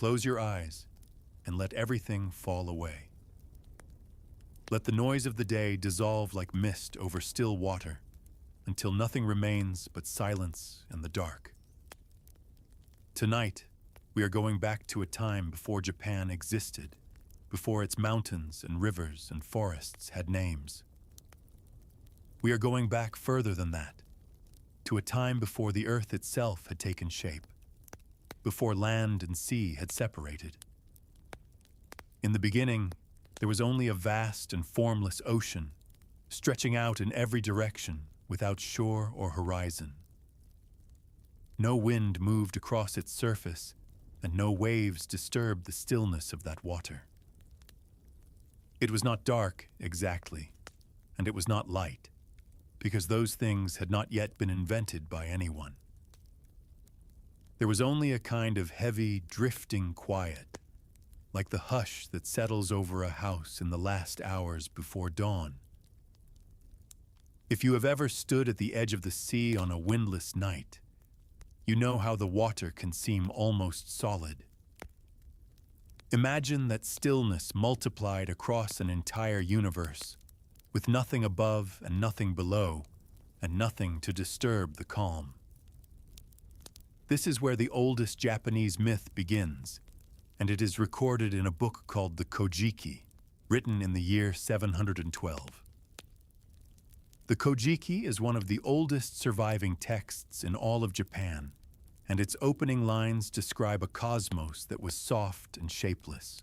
close your eyes and let everything fall away. Let the noise of the day dissolve like mist over still water until nothing remains but silence and the dark. Tonight, we are going back to a time before Japan existed, before its mountains and rivers and forests had names. We are going back further than that, to a time before the earth itself had taken shape, before land and sea had separated. In the beginning, there was only a vast and formless ocean, stretching out in every direction without shore or horizon. No wind moved across its surface, and no waves disturbed the stillness of that water. It was not dark, exactly, and it was not light, because those things had not yet been invented by anyone. There was only a kind of heavy, drifting quiet, like the hush that settles over a house in the last hours before dawn. If you have ever stood at the edge of the sea on a windless night, you know how the water can seem almost solid. Imagine that stillness multiplied across an entire universe, with nothing above and nothing below, and nothing to disturb the calm. This is where the oldest Japanese myth begins, and it is recorded in a book called the Kojiki, written in the year 712. The Kojiki is one of the oldest surviving texts in all of Japan, and its opening lines describe a cosmos that was soft and shapeless.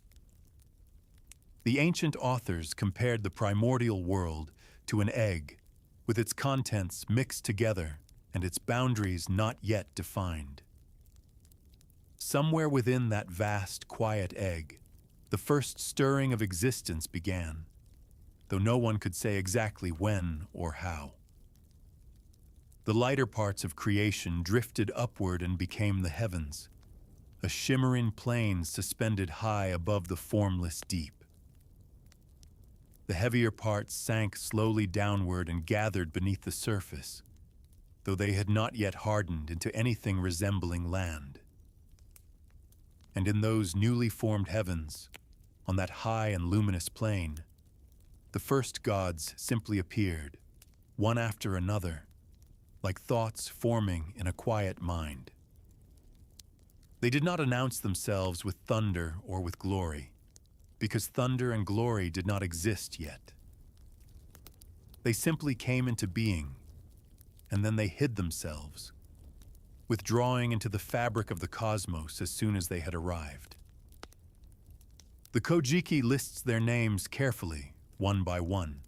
The ancient authors compared the primordial world to an egg, with its contents mixed together and its boundaries not yet defined. Somewhere within that vast, quiet egg, the first stirring of existence began, though no one could say exactly when or how. The lighter parts of creation drifted upward and became the heavens, a shimmering plain suspended high above the formless deep. The heavier parts sank slowly downward and gathered beneath the surface, though they had not yet hardened into anything resembling land. And in those newly formed heavens, on that high and luminous plain, the first gods simply appeared, one after another, like thoughts forming in a quiet mind. They did not announce themselves with thunder or with glory, because thunder and glory did not exist yet. They simply came into being, and then they hid themselves, withdrawing into the fabric of the cosmos as soon as they had arrived. The Kojiki lists their names carefully, one by one,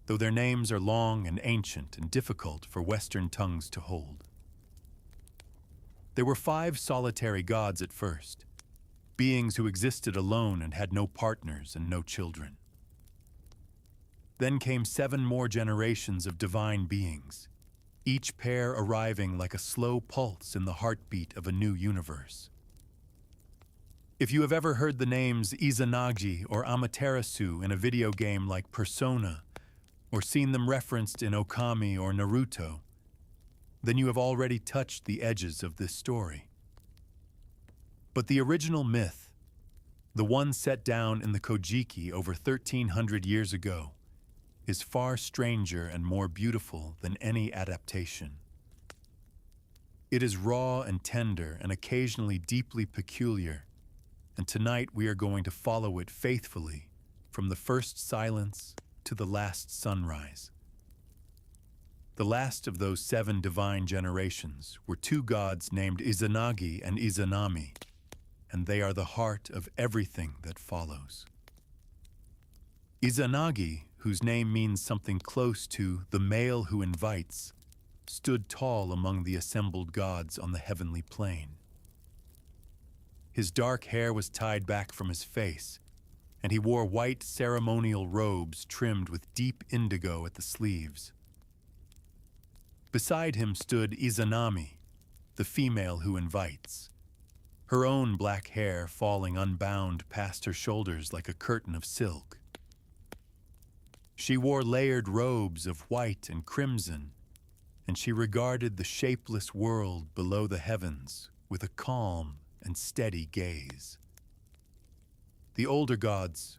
though their names are long and ancient and difficult for Western tongues to hold. There were 5 solitary gods at first, beings who existed alone and had no partners and no children. Then came 7 more generations of divine beings, each pair arriving like a slow pulse in the heartbeat of a new universe. If you have ever heard the names Izanagi or Amaterasu in a video game like Persona, or seen them referenced in Okami or Naruto, then you have already touched the edges of this story. But the original myth, the one set down in the Kojiki over 1,300 years ago, is far stranger and more beautiful than any adaptation. It is raw and tender and occasionally deeply peculiar, and tonight we are going to follow it faithfully from the first silence to the last sunrise. The last of those 7 divine generations were 2 gods named Izanagi and Izanami, and they are the heart of everything that follows. Izanagi, whose name means something close to the male who invites, stood tall among the assembled gods on the heavenly plain. His dark hair was tied back from his face, and he wore white ceremonial robes trimmed with deep indigo at the sleeves. Beside him stood Izanami, the female who invites, her own black hair falling unbound past her shoulders like a curtain of silk. She wore layered robes of white and crimson, and she regarded the shapeless world below the heavens with a calm and steady gaze. The older gods,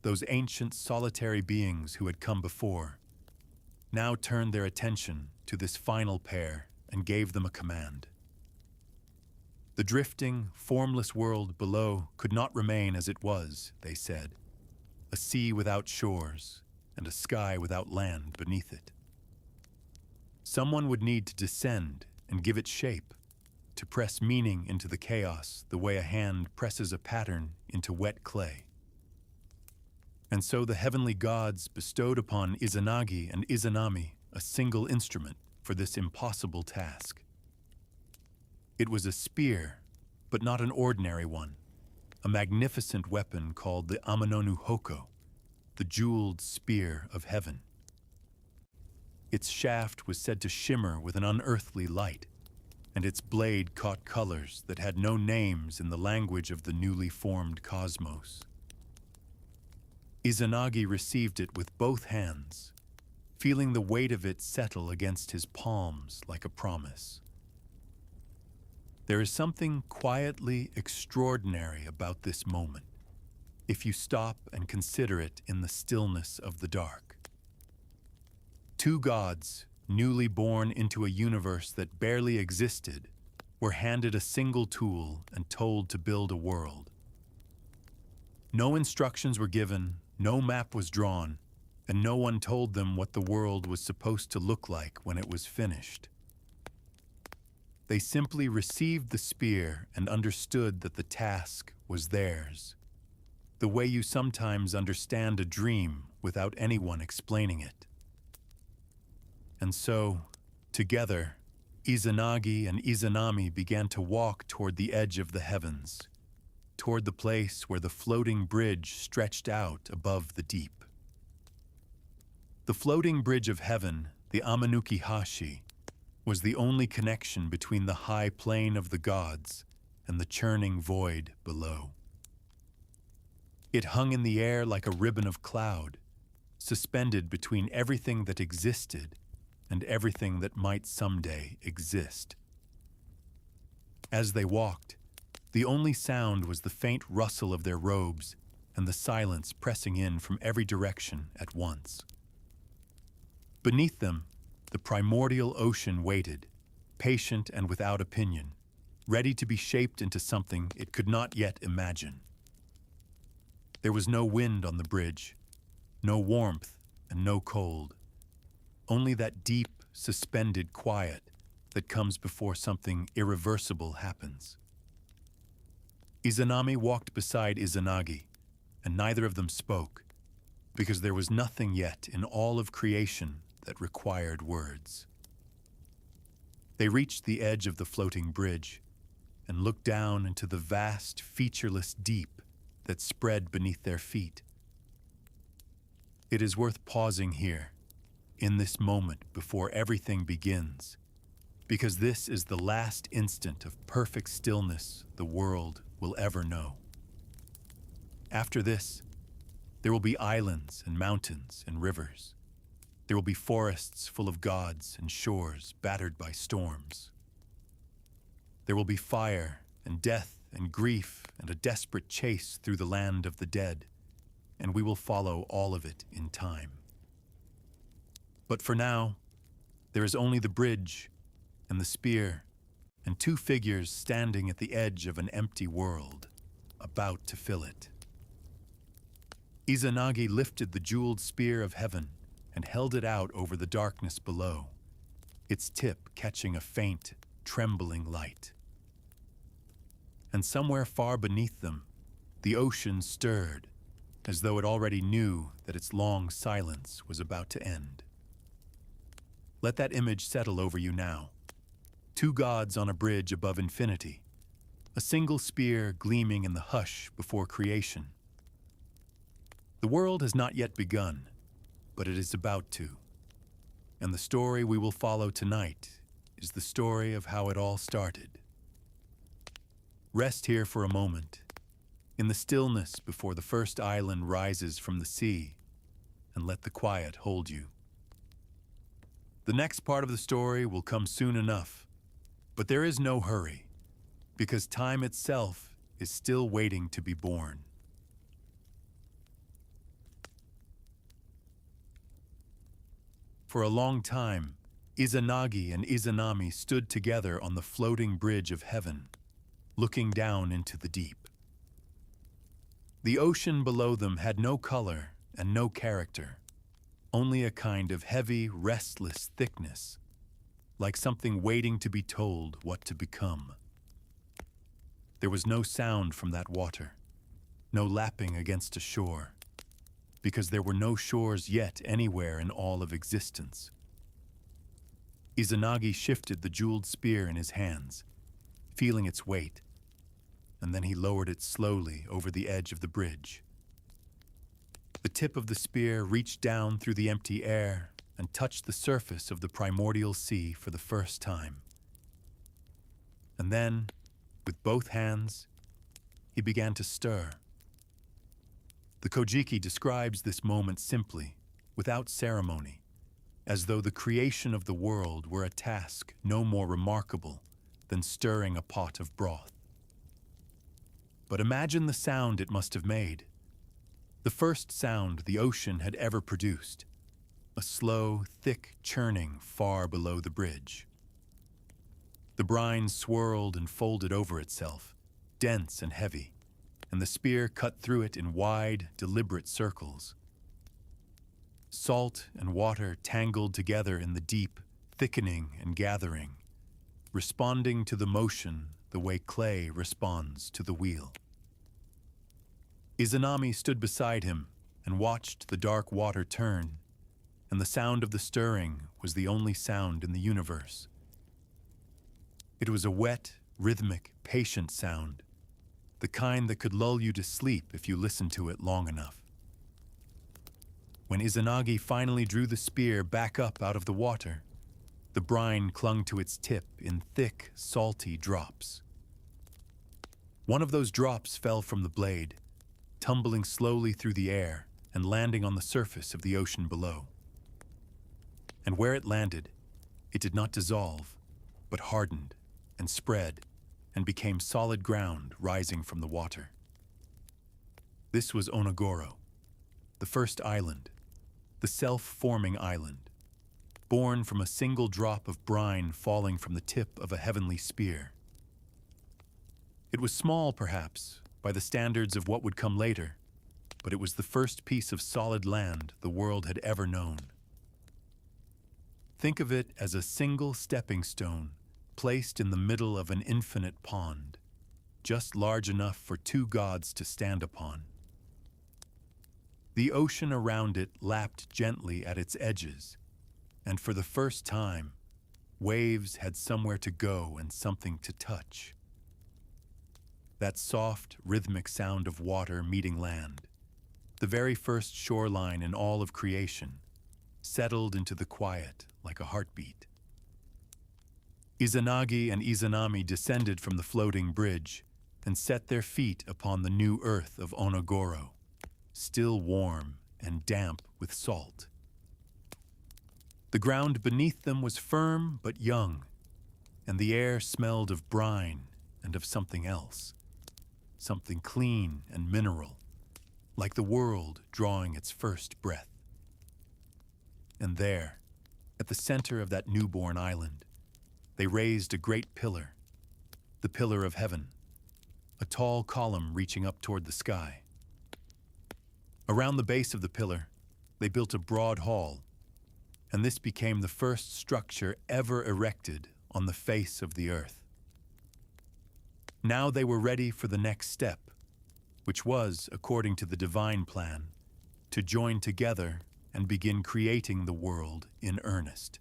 those ancient solitary beings who had come before, now turned their attention to this final pair and gave them a command. The drifting, formless world below could not remain as it was, they said, a sea without shores and a sky without land beneath it. Someone would need to descend and give it shape, to press meaning into the chaos the way a hand presses a pattern into wet clay. And so the heavenly gods bestowed upon Izanagi and Izanami a single instrument for this impossible task. It was a spear, but not an ordinary one, a magnificent weapon called the Amanono Hoko, the jeweled spear of heaven. Its shaft was said to shimmer with an unearthly light, and its blade caught colors that had no names in the language of the newly formed cosmos. Izanagi received it with both hands, feeling the weight of it settle against his palms like a promise. There is something quietly extraordinary about this moment, if you stop and consider it in the stillness of the dark. Two gods, newly born into a universe that barely existed, were handed a single tool and told to build a world. No instructions were given, no map was drawn, and no one told them what the world was supposed to look like when it was finished. They simply received the spear and understood that the task was theirs, the way you sometimes understand a dream without anyone explaining it. And so, together, Izanagi and Izanami began to walk toward the edge of the heavens, toward the place where the floating bridge stretched out above the deep. The floating bridge of heaven, the Amanuki-hashi, was the only connection between the high plane of the gods and the churning void below. It hung in the air like a ribbon of cloud, suspended between everything that existed and everything that might someday exist. As they walked, the only sound was the faint rustle of their robes and the silence pressing in from every direction at once. Beneath them, the primordial ocean waited, patient and without opinion, ready to be shaped into something it could not yet imagine. There was no wind on the bridge, no warmth and no cold, only that deep, suspended quiet that comes before something irreversible happens. Izanami walked beside Izanagi, and neither of them spoke, because there was nothing yet in all of creation that required words. They reached the edge of the floating bridge and looked down into the vast, featureless deep that spread beneath their feet. It is worth pausing here, in this moment before everything begins, because this is the last instant of perfect stillness the world will ever know. After this, there will be islands and mountains and rivers. There will be forests full of gods and shores battered by storms. There will be fire and death and grief and a desperate chase through the land of the dead, and we will follow all of it in time. But for now, there is only the bridge and the spear and two figures standing at the edge of an empty world, about to fill it. Izanagi lifted the jeweled spear of heaven and held it out over the darkness below, its tip catching a faint, trembling light. And somewhere far beneath them, the ocean stirred, as though it already knew that its long silence was about to end. Let that image settle over you now. Two gods on a bridge above infinity, a single spear gleaming in the hush before creation. The world has not yet begun, but it is about to. And the story we will follow tonight is the story of how it all started. Rest here for a moment, in the stillness before the first island rises from the sea, and let the quiet hold you. The next part of the story will come soon enough, but there is no hurry. because time itself is still waiting to be born. For a long time, Izanagi and Izanami stood together on the floating bridge of heaven, looking down into the deep. The ocean below them had no color and no character, only a kind of heavy, restless thickness, like something waiting to be told what to become. There was no sound from that water, no lapping against a shore, because there were no shores yet anywhere in all of existence. Izanagi shifted the jeweled spear in his hands, feeling its weight, and then he lowered it slowly over the edge of the bridge. The tip of the spear reached down through the empty air and touched the surface of the primordial sea for the first time. And then, with both hands, he began to stir. The Kojiki describes this moment simply, without ceremony, as though the creation of the world were a task no more remarkable than stirring a pot of broth. But imagine the sound it must have made. The first sound the ocean had ever produced, a slow, thick churning far below the bridge. The brine swirled and folded over itself, dense and heavy, and the spear cut through it in wide, deliberate circles. Salt and water tangled together in the deep, thickening and gathering, responding to the motion the way clay responds to the wheel. Izanami stood beside him and watched the dark water turn, and the sound of the stirring was the only sound in the universe. It was a wet, rhythmic, patient sound, the kind that could lull you to sleep if you listened to it long enough. When Izanagi finally drew the spear back up out of the water, the brine clung to its tip in thick, salty drops. One of those drops fell from the blade, tumbling slowly through the air and landing on the surface of the ocean below. And where it landed, it did not dissolve, but hardened and spread and became solid ground rising from the water. This was Onogoro, the first island, the self-forming island, born from a single drop of brine falling from the tip of a heavenly spear. It was small, perhaps, by the standards of what would come later, but it was the first piece of solid land the world had ever known. Think of it as a single stepping stone placed in the middle of an infinite pond, just large enough for two gods to stand upon. The ocean around it lapped gently at its edges, and for the first time, waves had somewhere to go and something to touch. That soft, rhythmic sound of water meeting land, the very first shoreline in all of creation, settled into the quiet like a heartbeat. Izanagi and Izanami descended from the floating bridge and set their feet upon the new earth of Onogoro, still warm and damp with salt. The ground beneath them was firm but young, and the air smelled of brine and of something else, something clean and mineral, like the world drawing its first breath. And there, at the center of that newborn island, they raised a great pillar, the pillar of heaven, a tall column reaching up toward the sky. Around the base of the pillar, they built a broad hall, and this became the first structure ever erected on the face of the earth. Now they were ready for the next step, which was, according to the divine plan, to join together and begin creating the world in earnest.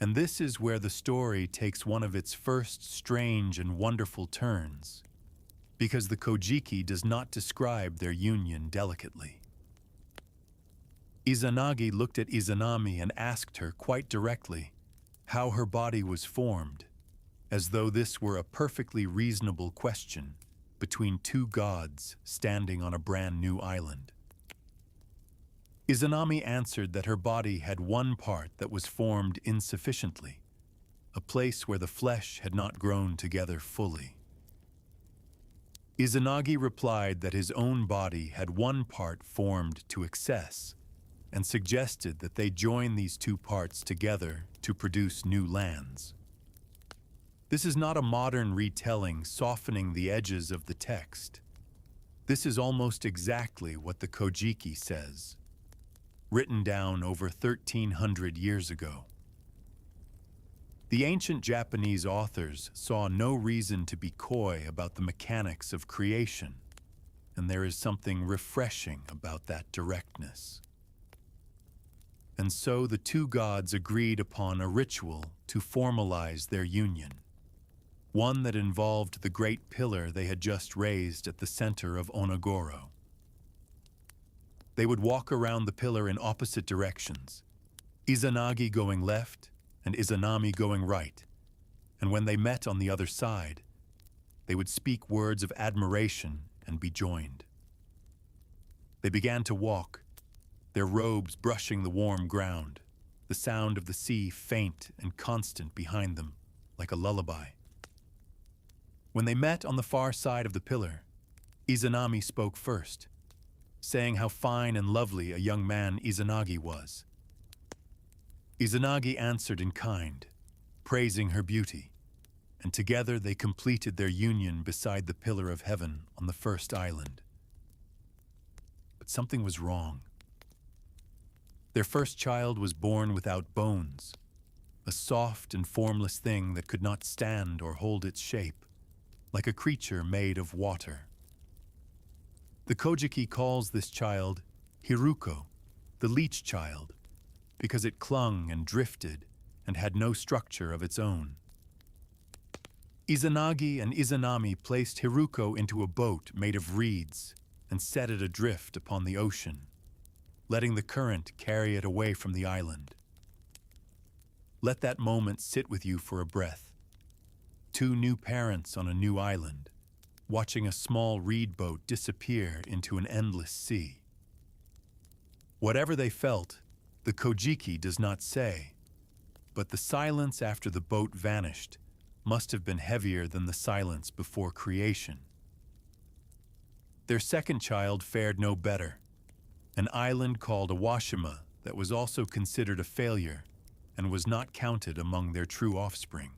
And this is where the story takes one of its first strange and wonderful turns, because the Kojiki does not describe their union delicately. Izanagi looked at Izanami and asked her quite directly how her body was formed, as though this were a perfectly reasonable question between two gods standing on a brand new island. Izanami answered that her body had one part that was formed insufficiently, a place where the flesh had not grown together fully. Izanagi replied that his own body had one part formed to excess, and suggested that they join these two parts together to produce new lands. This is not a modern retelling softening the edges of the text. This is almost exactly what the Kojiki says, written down over 1,300 years ago. The ancient Japanese authors saw no reason to be coy about the mechanics of creation, and there is something refreshing about that directness. And so the two gods agreed upon a ritual to formalize their union, one that involved the great pillar they had just raised at the center of Onogoro. They would walk around the pillar in opposite directions, Izanagi going left and Izanami going right, and when they met on the other side, they would speak words of admiration and be joined. They began to walk, their robes brushing the warm ground, the sound of the sea faint and constant behind them, like a lullaby. When they met on the far side of the pillar, Izanami spoke first, saying how fine and lovely a young man Izanagi was. Izanagi answered in kind, praising her beauty, and together they completed their union beside the pillar of heaven on the first island. But something was wrong. Their first child was born without bones, a soft and formless thing that could not stand or hold its shape, like a creature made of water. The Kojiki calls this child Hiruko, the leech child, because it clung and drifted and had no structure of its own. Izanagi and Izanami placed Hiruko into a boat made of reeds and set it adrift upon the ocean, letting the current carry it away from the island. Let that moment sit with you for a breath. Two new parents on a new island, watching a small reed boat disappear into an endless sea. Whatever they felt, the Kojiki does not say, but the silence after the boat vanished must have been heavier than the silence before creation. Their second child fared no better, an island called Awashima that was also considered a failure and was not counted among their true offspring.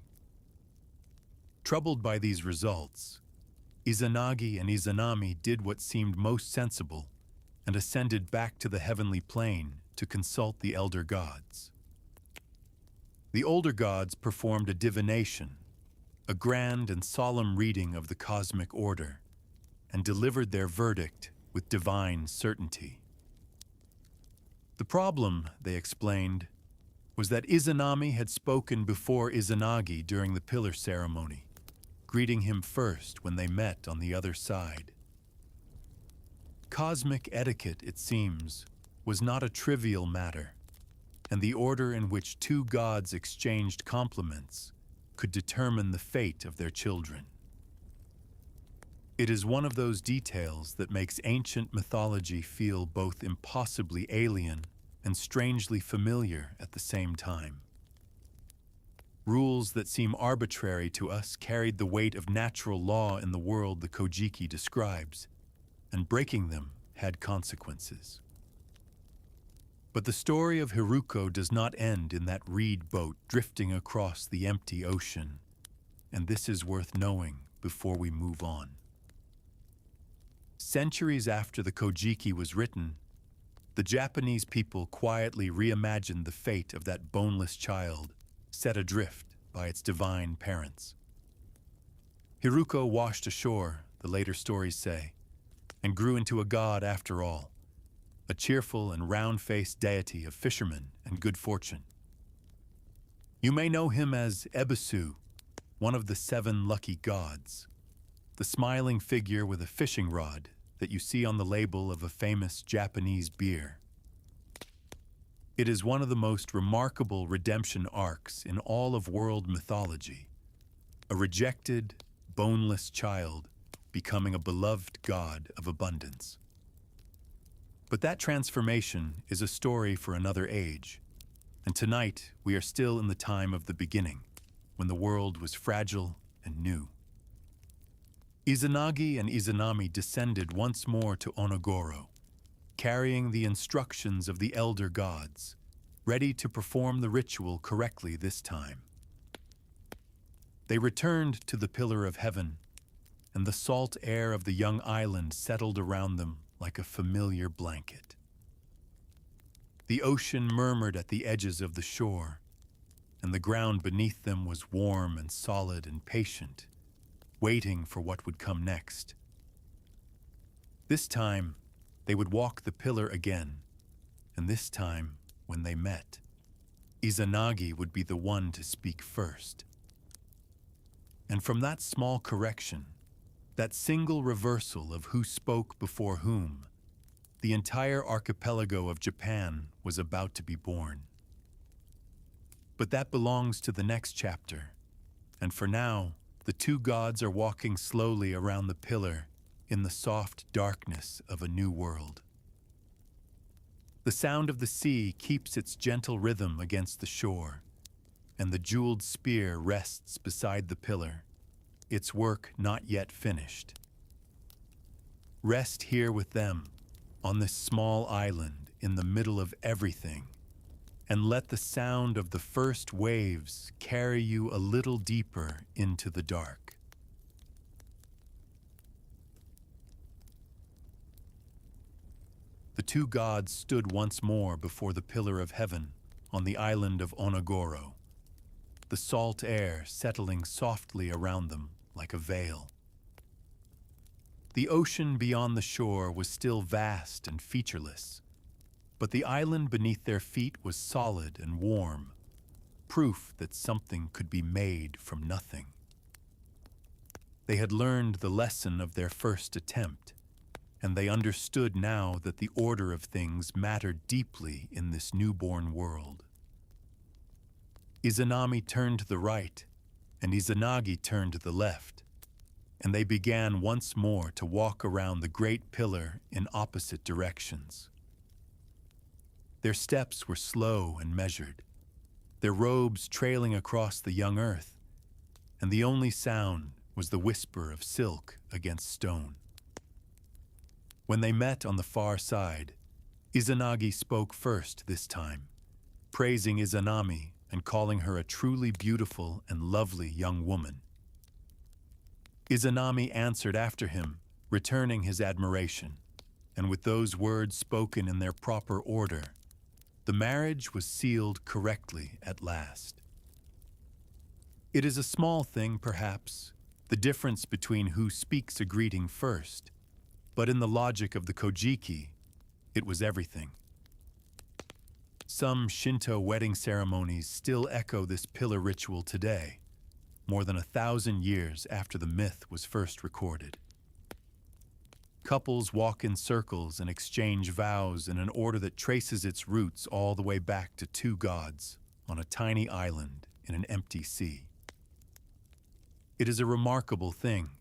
Troubled by these results, Izanagi and Izanami did what seemed most sensible and ascended back to the heavenly plane to consult the elder gods. The older gods performed a divination, a grand and solemn reading of the cosmic order, and delivered their verdict with divine certainty. The problem, they explained, was that Izanami had spoken before Izanagi during the pillar ceremony, greeting him first when they met on the other side. Cosmic etiquette, it seems, was not a trivial matter, and the order in which two gods exchanged compliments could determine the fate of their children. It is one of those details that makes ancient mythology feel both impossibly alien and strangely familiar at the same time. Rules that seem arbitrary to us carried the weight of natural law in the world the Kojiki describes, and breaking them had consequences. But the story of Hiruko does not end in that reed boat drifting across the empty ocean, and this is worth knowing before we move on. Centuries after the Kojiki was written, the Japanese people quietly reimagined the fate of that boneless child set adrift by its divine parents. Hiruko washed ashore, the later stories say, and grew into a god after all, a cheerful and round-faced deity of fishermen and good fortune. You may know him as Ebisu, one of the 7 lucky gods, the smiling figure with a fishing rod that you see on the label of a famous Japanese beer. It is one of the most remarkable redemption arcs in all of world mythology, a rejected, boneless child becoming a beloved god of abundance. But that transformation is a story for another age, and tonight we are still in the time of the beginning, when the world was fragile and new. Izanagi and Izanami descended once more to Onogoro, carrying the instructions of the elder gods, ready to perform the ritual correctly this time. They returned to the Pillar of Heaven, and the salt air of the young island settled around them like a familiar blanket. The ocean murmured at the edges of the shore, and the ground beneath them was warm and solid and patient, waiting for what would come next. This time, they would walk the pillar again, and this time, when they met, Izanagi would be the one to speak first. And from that small correction, that single reversal of who spoke before whom, the entire archipelago of Japan was about to be born. But that belongs to the next chapter, and for now, the two gods are walking slowly around the pillar in the soft darkness of a new world. The sound of the sea keeps its gentle rhythm against the shore, and the jeweled spear rests beside the pillar, its work not yet finished. Rest here with them, on this small island in the middle of everything, and let the sound of the first waves carry you a little deeper into the dark. The two gods stood once more before the Pillar of Heaven on the island of Onogoro, the salt air settling softly around them like a veil. The ocean beyond the shore was still vast and featureless, but the island beneath their feet was solid and warm, proof that something could be made from nothing. They had learned the lesson of their first attempt, and they understood now that the order of things mattered deeply in this newborn world. Izanami turned to the right, and Izanagi turned to the left, and they began once more to walk around the great pillar in opposite directions. Their steps were slow and measured, their robes trailing across the young earth, and the only sound was the whisper of silk against stone. When they met on the far side, Izanagi spoke first this time, praising Izanami and calling her a truly beautiful and lovely young woman. Izanami answered after him, returning his admiration, and with those words spoken in their proper order, the marriage was sealed correctly at last. It is a small thing, perhaps, the difference between who speaks a greeting first, but in the logic of the Kojiki, it was everything. Some Shinto wedding ceremonies still echo this pillar ritual today, more than 1,000 years after the myth was first recorded. Couples walk in circles and exchange vows in an order that traces its roots all the way back to two gods on a tiny island in an empty sea. It is a remarkable thing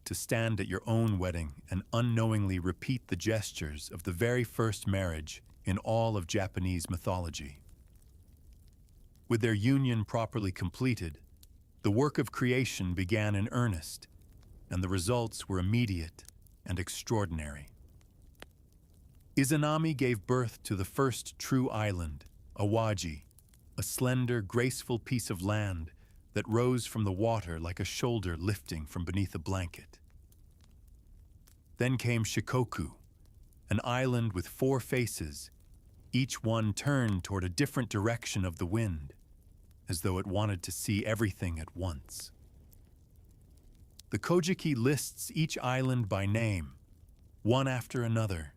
to stand at your own wedding and unknowingly repeat the gestures of the very first marriage in all of Japanese mythology. With their union properly completed, the work of creation began in earnest, and the results were immediate and extraordinary. Izanami gave birth to the first true island, Awaji, a slender, graceful piece of land that rose from the water like a shoulder lifting from beneath a blanket. Then came Shikoku, an island with 4 faces, each one turned toward a different direction of the wind, as though it wanted to see everything at once. The Kojiki lists each island by name, one after another,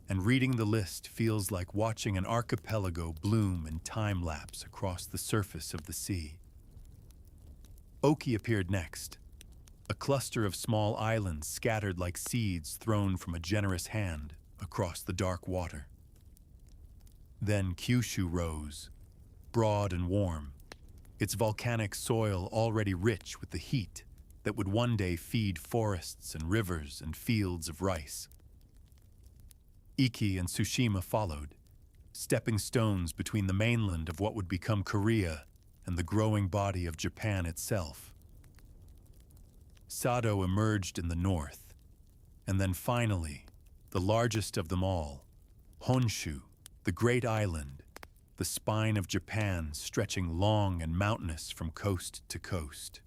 and reading the list feels like watching an archipelago bloom in time-lapse across the surface of the sea. Oki appeared next, a cluster of small islands scattered like seeds thrown from a generous hand across the dark water. Then Kyushu rose, broad and warm, its volcanic soil already rich with the heat that would one day feed forests and rivers and fields of rice. Iki and Tsushima followed, stepping stones between the mainland of what would become Korea and the growing body of Japan itself. Sado emerged in the north, and then finally, the largest of them all, Honshu, the great island, the spine of Japan stretching long and mountainous from coast to coast.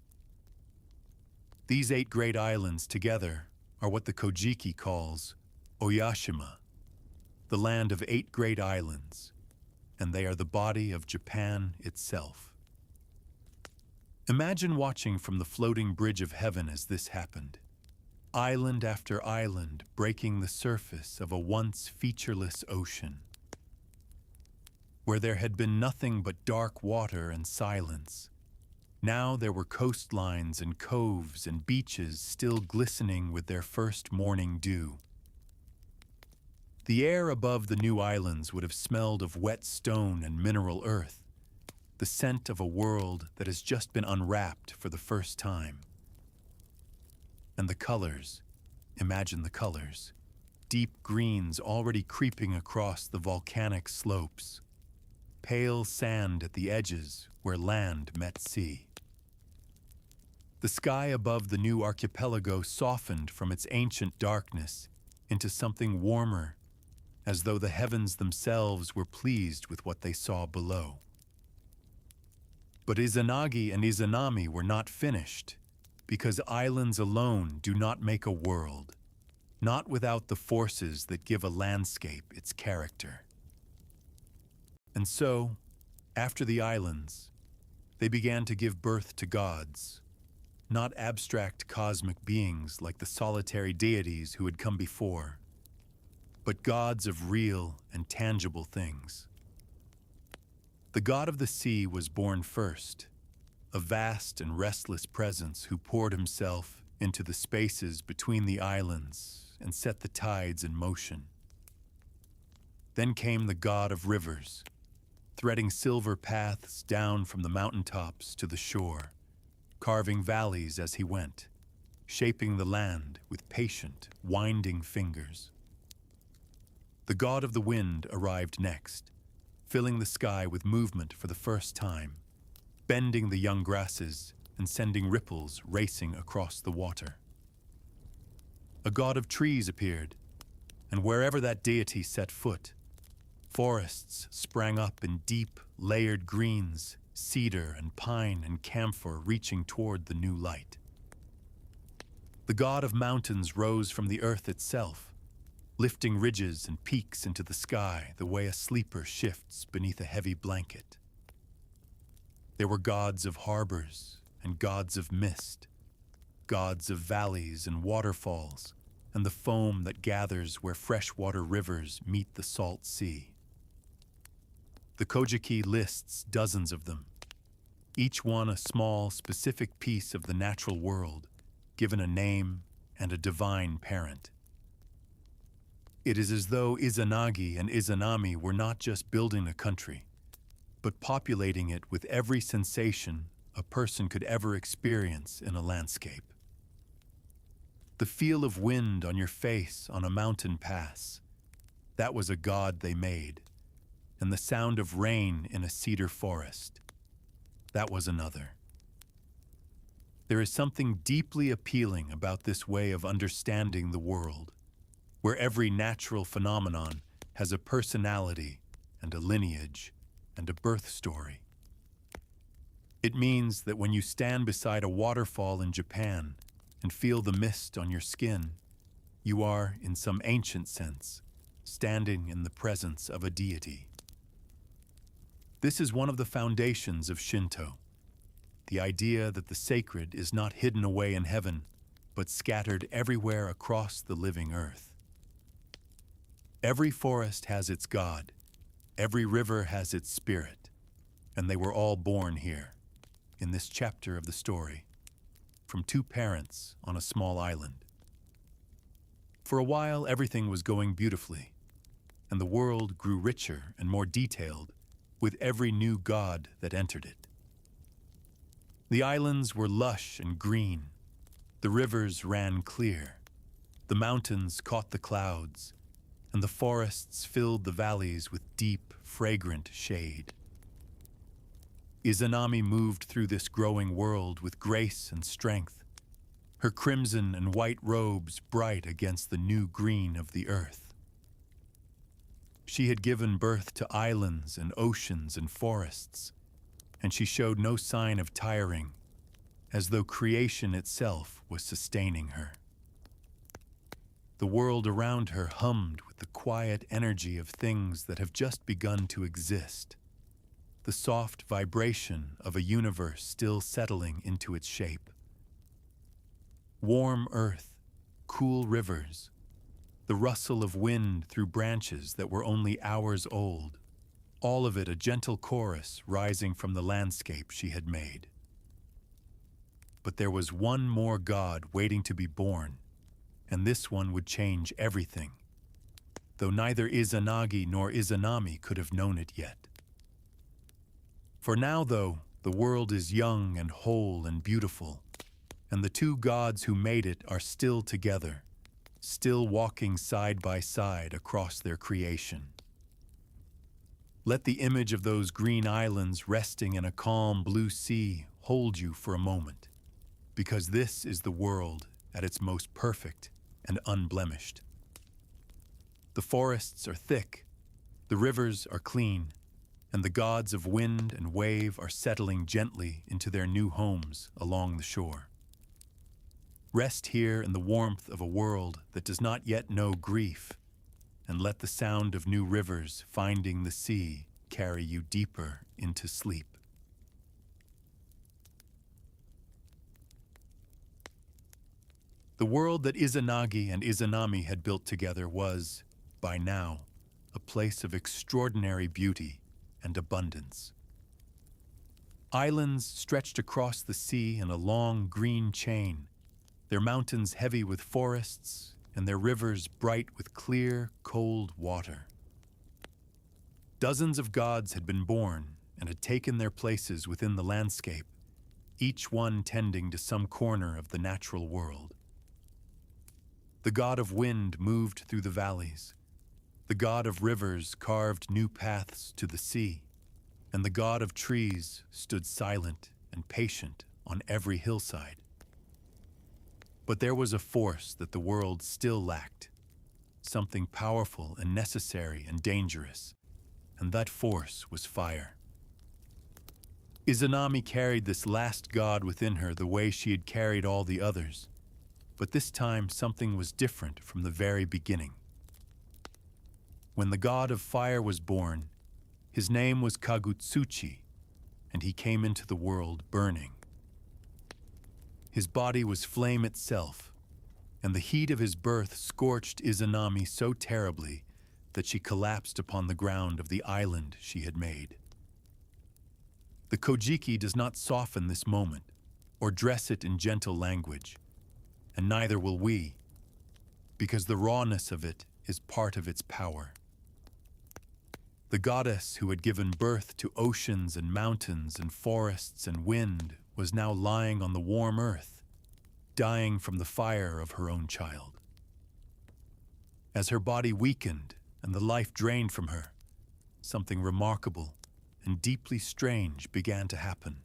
These 8 great islands together are what the Kojiki calls Oyashima, the land of 8 great islands, and they are the body of Japan itself. Imagine watching from the floating bridge of heaven as this happened. Island after island breaking the surface of a once featureless ocean. Where there had been nothing but dark water and silence, now there were coastlines and coves and beaches still glistening with their first morning dew. The air above the new islands would have smelled of wet stone and mineral earth, the scent of a world that has just been unwrapped for the first time. And the colors, imagine the colors, deep greens already creeping across the volcanic slopes, pale sand at the edges where land met sea. The sky above the new archipelago softened from its ancient darkness into something warmer, as though the heavens themselves were pleased with what they saw below. But Izanagi and Izanami were not finished, because islands alone do not make a world, not without the forces that give a landscape its character. And so, after the islands, they began to give birth to gods, not abstract cosmic beings like the solitary deities who had come before, but gods of real and tangible things. The god of the sea was born first, a vast and restless presence who poured himself into the spaces between the islands and set the tides in motion. Then came the god of rivers, threading silver paths down from the mountaintops to the shore, carving valleys as he went, shaping the land with patient, winding fingers. The god of the wind arrived next, filling the sky with movement for the first time, bending the young grasses and sending ripples racing across the water. A god of trees appeared, and wherever that deity set foot, forests sprang up in deep, layered greens, cedar and pine and camphor reaching toward the new light. The god of mountains rose from the earth itself, lifting ridges and peaks into the sky the way a sleeper shifts beneath a heavy blanket. There were gods of harbors and gods of mist, gods of valleys and waterfalls, and the foam that gathers where freshwater rivers meet the salt sea. The Kojiki lists dozens of them, each one a small, specific piece of the natural world, given a name and a divine parent. It is as though Izanagi and Izanami were not just building a country, but populating it with every sensation a person could ever experience in a landscape. The feel of wind on your face on a mountain pass, that was a god they made, and the sound of rain in a cedar forest, that was another. There is something deeply appealing about this way of understanding the world, where every natural phenomenon has a personality and a lineage and a birth story. It means that when you stand beside a waterfall in Japan and feel the mist on your skin, you are, in some ancient sense, standing in the presence of a deity. This is one of the foundations of Shinto, the idea that the sacred is not hidden away in heaven, but scattered everywhere across the living earth. Every forest has its god, every river has its spirit, and they were all born here, in this chapter of the story, from 2 parents on a small island. For a while, everything was going beautifully, and the world grew richer and more detailed with every new god that entered it. The islands were lush and green, the rivers ran clear, the mountains caught the clouds, and the forests filled the valleys with deep, fragrant shade. Izanami moved through this growing world with grace and strength, her crimson and white robes bright against the new green of the earth. She had given birth to islands and oceans and forests, and she showed no sign of tiring, as though creation itself was sustaining her. The world around her hummed with the quiet energy of things that have just begun to exist, the soft vibration of a universe still settling into its shape. Warm earth, cool rivers, the rustle of wind through branches that were only hours old, all of it a gentle chorus rising from the landscape she had made. But there was one more god waiting to be born, and this one would change everything, though neither Izanagi nor Izanami could have known it yet. For now, though, the world is young and whole and beautiful, and the two gods who made it are still together, still walking side by side across their creation. Let the image of those green islands resting in a calm blue sea hold you for a moment, because this is the world at its most perfect and unblemished. The forests are thick, the rivers are clean, and the gods of wind and wave are settling gently into their new homes along the shore. Rest here in the warmth of a world that does not yet know grief, and let the sound of new rivers finding the sea carry you deeper into sleep. The world that Izanagi and Izanami had built together was, by now, a place of extraordinary beauty and abundance. Islands stretched across the sea in a long green chain, their mountains heavy with forests and their rivers bright with clear, cold water. Dozens of gods had been born and had taken their places within the landscape, each one tending to some corner of the natural world. The god of wind moved through the valleys. The god of rivers carved new paths to the sea, and the god of trees stood silent and patient on every hillside. But there was a force that the world still lacked, something powerful and necessary and dangerous, and that force was fire. Izanami carried this last god within her the way she had carried all the others, but this time something was different from the very beginning. When the god of fire was born, his name was Kagutsuchi, and he came into the world burning. His body was flame itself, and the heat of his birth scorched Izanami so terribly that she collapsed upon the ground of the island she had made. The Kojiki does not soften this moment or dress it in gentle language, and neither will we, because the rawness of it is part of its power. The goddess who had given birth to oceans and mountains and forests and wind was now lying on the warm earth, dying from the fire of her own child. As her body weakened and the life drained from her, something remarkable and deeply strange began to happen.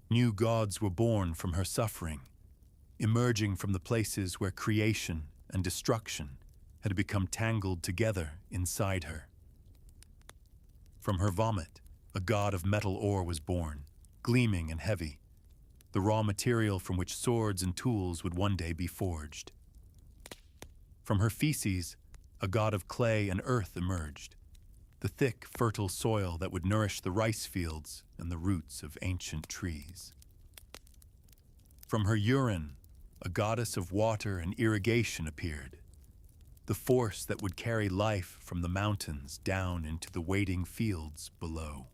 New gods were born from her suffering, emerging from the places where creation and destruction had become tangled together inside her. From her vomit, a god of metal ore was born, gleaming and heavy, the raw material from which swords and tools would one day be forged. From her feces, a god of clay and earth emerged, the thick, fertile soil that would nourish the rice fields and the roots of ancient trees. From her urine, a goddess of water and irrigation appeared, the force that would carry life from the mountains down into the waiting fields below.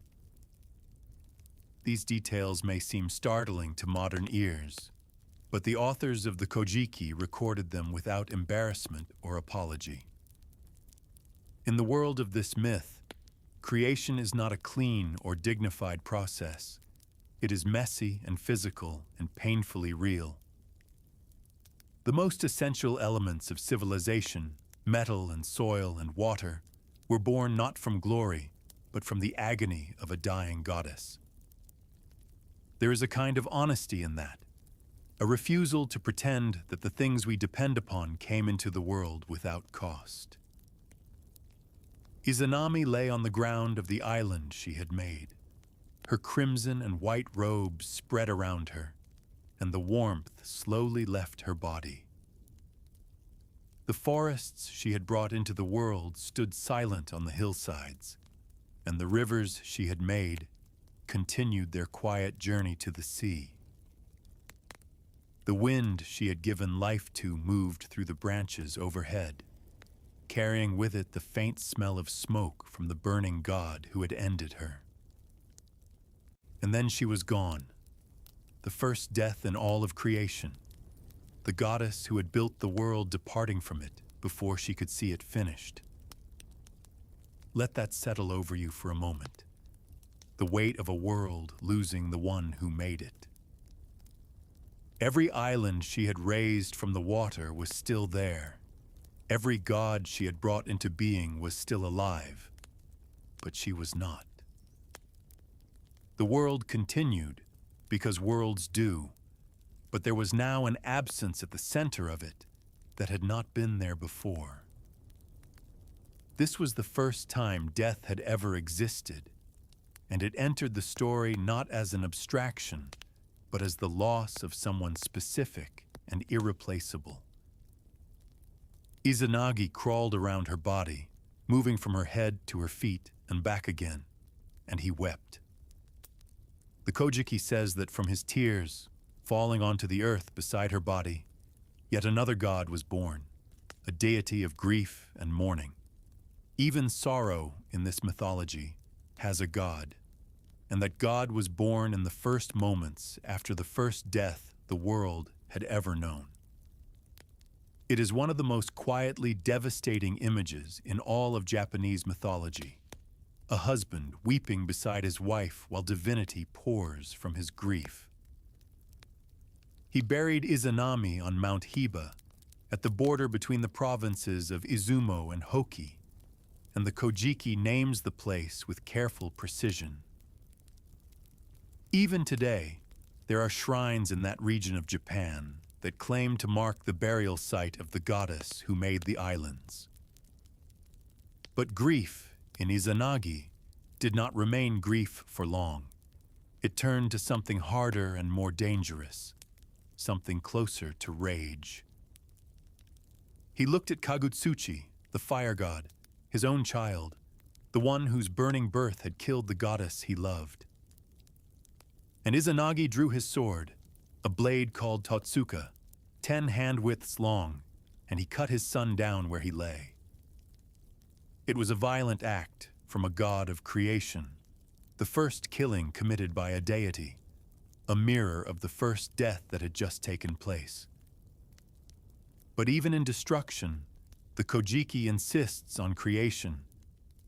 These details may seem startling to modern ears, but the authors of the Kojiki recorded them without embarrassment or apology. In the world of this myth, creation is not a clean or dignified process. It is messy and physical and painfully real. The most essential elements of civilization, metal and soil and water, were born not from glory, but from the agony of a dying goddess. There is a kind of honesty in that, a refusal to pretend that the things we depend upon came into the world without cost. Izanami lay on the ground of the island she had made, her crimson and white robes spread around her, and the warmth slowly left her body. The forests she had brought into the world stood silent on the hillsides, and the rivers she had made continued their quiet journey to the sea. The wind she had given life to moved through the branches overhead, carrying with it the faint smell of smoke from the burning god who had ended her. And then she was gone, the first death in all of creation, the goddess who had built the world departing from it before she could see it finished. Let that settle over you for a moment, the weight of a world losing the one who made it. Every island she had raised from the water was still there. Every god she had brought into being was still alive, but she was not. The world continued, because worlds do, but there was now an absence at the center of it that had not been there before. This was the first time death had ever existed, and it entered the story not as an abstraction, but as the loss of someone specific and irreplaceable. Izanagi crawled around her body, moving from her head to her feet and back again, and he wept. The Kojiki says that from his tears, falling onto the earth beside her body, yet another god was born, a deity of grief and mourning. Even sorrow in this mythology has a god, and that god was born in the first moments after the first death the world had ever known. It is one of the most quietly devastating images in all of Japanese mythology, a husband weeping beside his wife while divinity pours from his grief. He buried Izanami on Mount Hiba, at the border between the provinces of Izumo and Hoki, and the Kojiki names the place with careful precision. Even today, there are shrines in that region of Japan that claim to mark the burial site of the goddess who made the islands. But grief in Izanagi did not remain grief for long. It turned to something harder and more dangerous, something closer to rage. He looked at Kagutsuchi, the fire god, his own child, the one whose burning birth had killed the goddess he loved. And Izanagi drew his sword, a blade called Totsuka, 10 hand-widths long, and he cut his son down where he lay. It was a violent act from a god of creation, the first killing committed by a deity, a mirror of the first death that had just taken place. But even in destruction, the Kojiki insists on creation,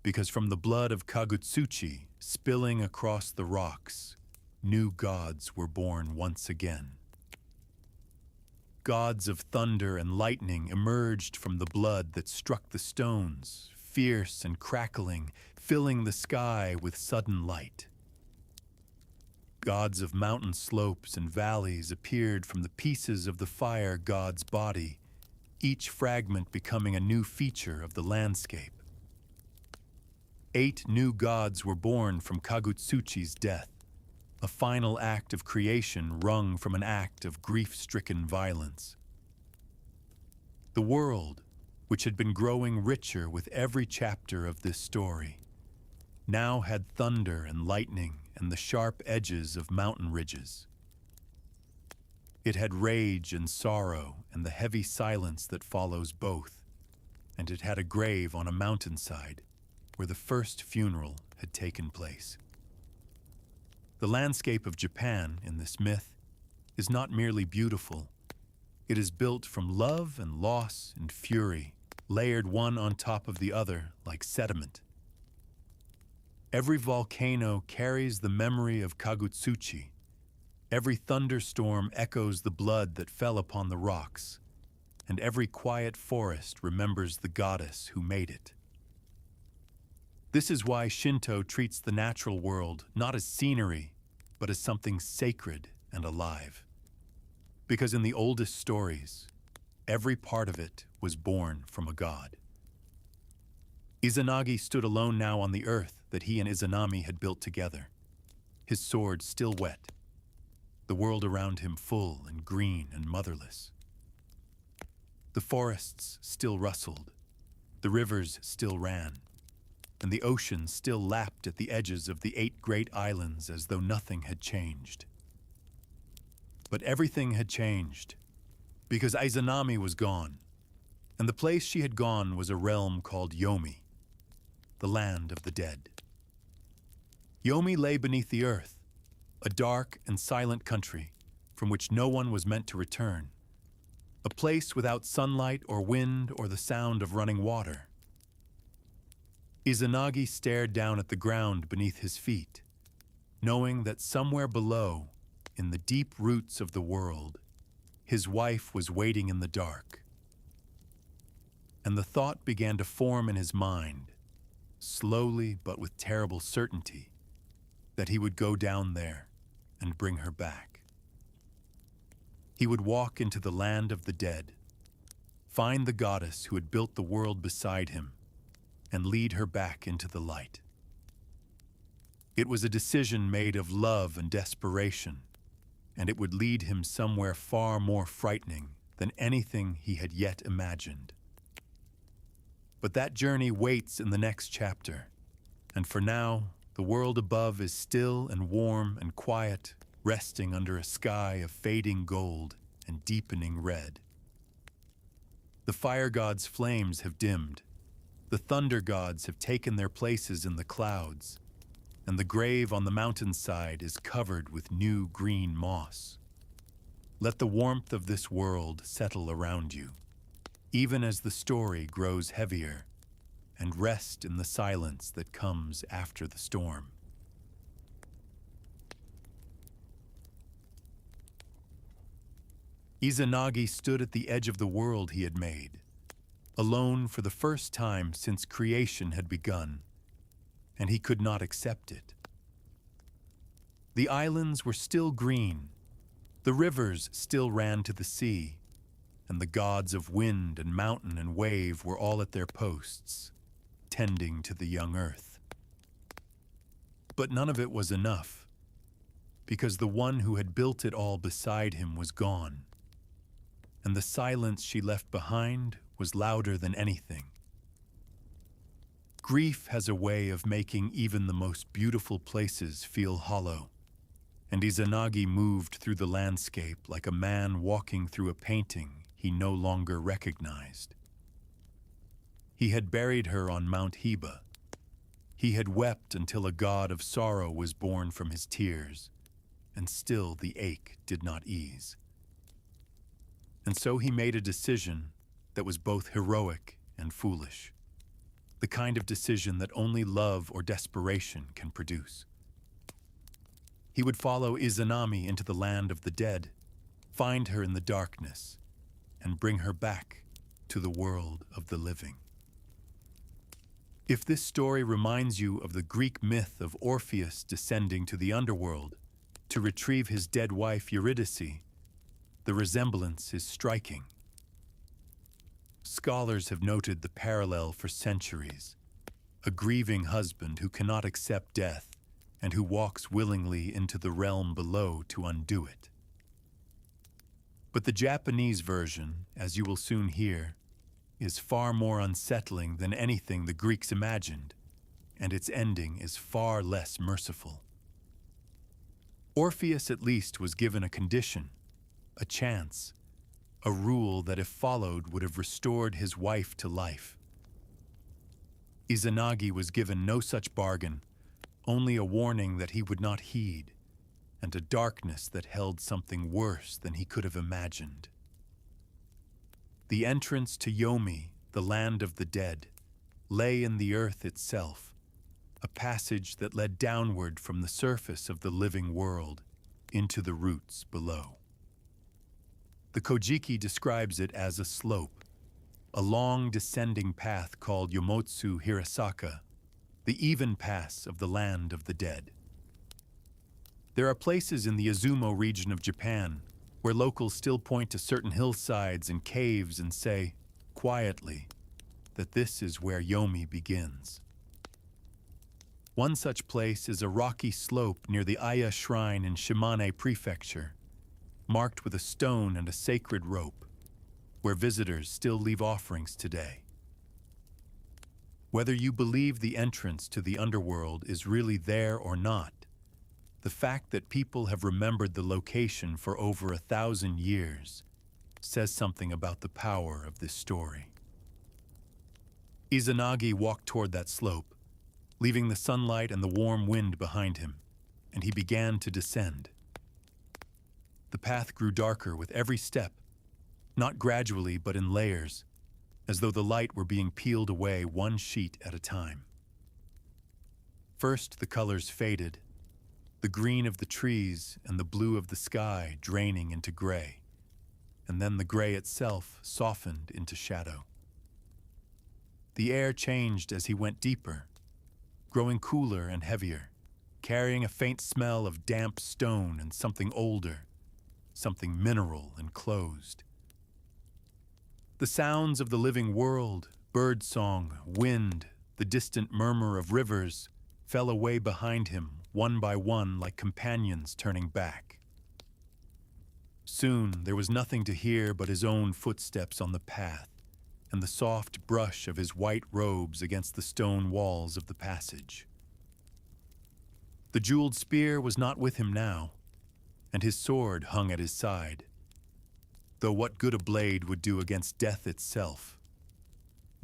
because from the blood of Kagutsuchi spilling across the rocks, new gods were born once again. Gods of thunder and lightning emerged from the blood that struck the stones, fierce and crackling, filling the sky with sudden light. Gods of mountain slopes and valleys appeared from the pieces of the fire god's body, each fragment becoming a new feature of the landscape. 8 new gods were born from Kagutsuchi's death, a final act of creation wrung from an act of grief-stricken violence. The world, which had been growing richer with every chapter of this story, now had thunder and lightning and the sharp edges of mountain ridges. It had rage and sorrow and the heavy silence that follows both, and it had a grave on a mountainside where the first funeral had taken place. The landscape of Japan in this myth is not merely beautiful. It is built from love and loss and fury, layered one on top of the other like sediment. Every volcano carries the memory of Kagutsuchi. Every thunderstorm echoes the blood that fell upon the rocks, and every quiet forest remembers the goddess who made it. This is why Shinto treats the natural world not as scenery, but as something sacred and alive. Because in the oldest stories, every part of it was born from a god. Izanagi stood alone now on the earth that he and Izanami had built together, his sword still wet, the world around him full and green and motherless. The forests still rustled, the rivers still ran, and the ocean still lapped at the edges of the 8 great islands as though nothing had changed. But everything had changed, because Izanami was gone, and the place she had gone was a realm called Yomi, the land of the dead. Yomi lay beneath the earth, a dark and silent country from which no one was meant to return, a place without sunlight or wind or the sound of running water. Izanagi stared down at the ground beneath his feet, knowing that somewhere below, in the deep roots of the world, his wife was waiting in the dark. And the thought began to form in his mind, slowly but with terrible certainty, that he would go down there and bring her back. He would walk into the land of the dead, find the goddess who had built the world beside him, and lead her back into the light. It was a decision made of love and desperation, and it would lead him somewhere far more frightening than anything he had yet imagined. But that journey waits in the next chapter, and for now, the world above is still and warm and quiet, resting under a sky of fading gold and deepening red. The fire god's flames have dimmed, the thunder gods have taken their places in the clouds, and the grave on the mountainside is covered with new green moss. Let the warmth of this world settle around you, even as the story grows heavier, and rest in the silence that comes after the storm. Izanagi stood at the edge of the world he had made, alone for the first time since creation had begun, and he could not accept it. The islands were still green, the rivers still ran to the sea, and the gods of wind and mountain and wave were all at their posts, tending to the young earth. But none of it was enough, because the one who had built it all beside him was gone, and the silence she left behind was louder than anything. Grief has a way of making even the most beautiful places feel hollow, and Izanagi moved through the landscape like a man walking through a painting he no longer recognized. He had buried her on Mount Heba. He had wept until a god of sorrow was born from his tears, and still the ache did not ease. And so he made a decision that was both heroic and foolish, the kind of decision that only love or desperation can produce. He would follow Izanami into the land of the dead, find her in the darkness, and bring her back to the world of the living. If this story reminds you of the Greek myth of Orpheus descending to the underworld to retrieve his dead wife Eurydice, the resemblance is striking. Scholars have noted the parallel for centuries: a grieving husband who cannot accept death and who walks willingly into the realm below to undo it. But the Japanese version, as you will soon hear, is far more unsettling than anything the Greeks imagined, and its ending is far less merciful. Orpheus at least was given a condition, a chance, a rule that if followed would have restored his wife to life. Izanagi was given no such bargain, only a warning that he would not heed, and a darkness that held something worse than he could have imagined. The entrance to Yomi, the land of the dead, lay in the earth itself, a passage that led downward from the surface of the living world into the roots below. The Kojiki describes it as a slope, a long descending path called Yomotsu Hirasaka, the even pass of the land of the dead. There are places in the Izumo region of Japan where locals still point to certain hillsides and caves and say, quietly, that this is where Yomi begins. One such place is a rocky slope near the Aya Shrine in Shimane Prefecture, marked with a stone and a sacred rope, where visitors still leave offerings today. Whether you believe the entrance to the underworld is really there or not, the fact that people have remembered the location for over 1,000 years says something about the power of this story. Izanagi walked toward that slope, leaving the sunlight and the warm wind behind him, and he began to descend. The path grew darker with every step, not gradually but in layers, as though the light were being peeled away one sheet at a time. First, the colors faded, the green of the trees and the blue of the sky draining into gray, and then the gray itself softened into shadow. The air changed as he went deeper, growing cooler and heavier, carrying a faint smell of damp stone and something older, something mineral and closed. The sounds of the living world, birdsong, wind, the distant murmur of rivers, fell away behind him, one by one like companions turning back. Soon there was nothing to hear but his own footsteps on the path and the soft brush of his white robes against the stone walls of the passage. The jeweled spear was not with him now, and his sword hung at his side, though what good a blade would do against death itself,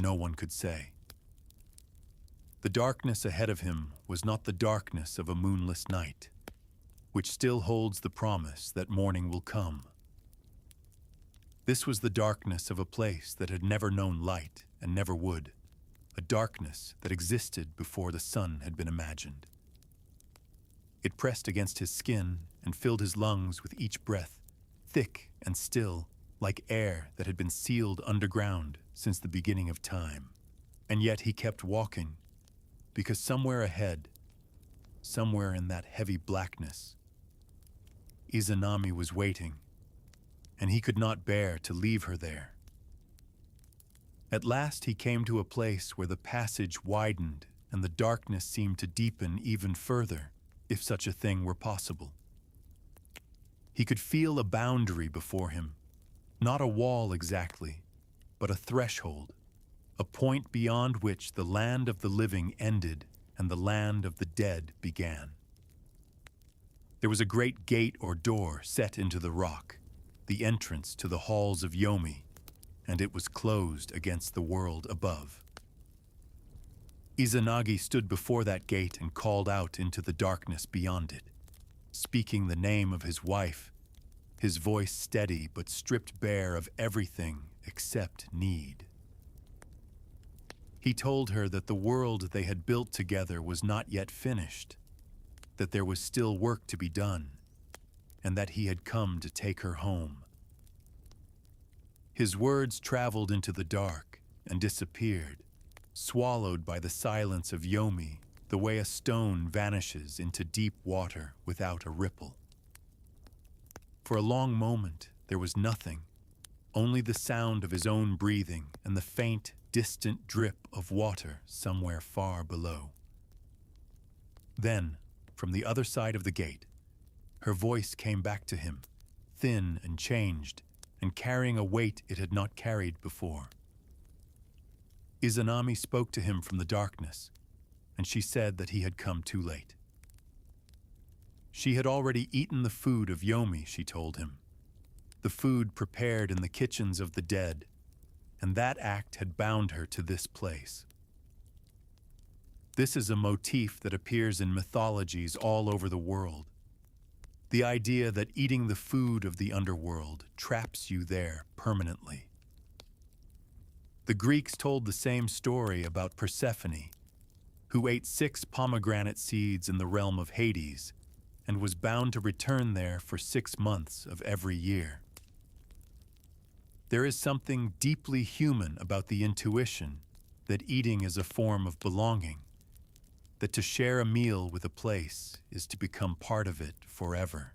no one could say. The darkness ahead of him was not the darkness of a moonless night, which still holds the promise that morning will come. This was the darkness of a place that had never known light and never would, a darkness that existed before the sun had been imagined. It pressed against his skin and filled his lungs with each breath, thick and still, like air that had been sealed underground since the beginning of time. And yet he kept walking, because somewhere ahead, somewhere in that heavy blackness, Izanami was waiting, and he could not bear to leave her there. At last he came to a place where the passage widened and the darkness seemed to deepen even further, if such a thing were possible. He could feel a boundary before him, not a wall exactly, but a threshold, a point beyond which the land of the living ended and the land of the dead began. There was a great gate or door set into the rock, the entrance to the halls of Yomi, and it was closed against the world above. Izanagi stood before that gate and called out into the darkness beyond it, speaking the name of his wife, his voice steady but stripped bare of everything except need. He told her that the world they had built together was not yet finished, that there was still work to be done, and that he had come to take her home. His words traveled into the dark and disappeared, swallowed by the silence of Yomi, the way a stone vanishes into deep water without a ripple. For a long moment, there was nothing, only the sound of his own breathing and the faint, distant drip of water somewhere far below. Then, from the other side of the gate, her voice came back to him, thin and changed, and carrying a weight it had not carried before. Izanami spoke to him from the darkness, and she said that he had come too late. She had already eaten the food of Yomi, she told him, the food prepared in the kitchens of the dead, and that act had bound her to this place. This is a motif that appears in mythologies all over the world. The idea that eating the food of the underworld traps you there permanently. The Greeks told the same story about Persephone, who ate 6 pomegranate seeds in the realm of Hades and was bound to return there for 6 months of every year. There is something deeply human about the intuition that eating is a form of belonging, that to share a meal with a place is to become part of it forever.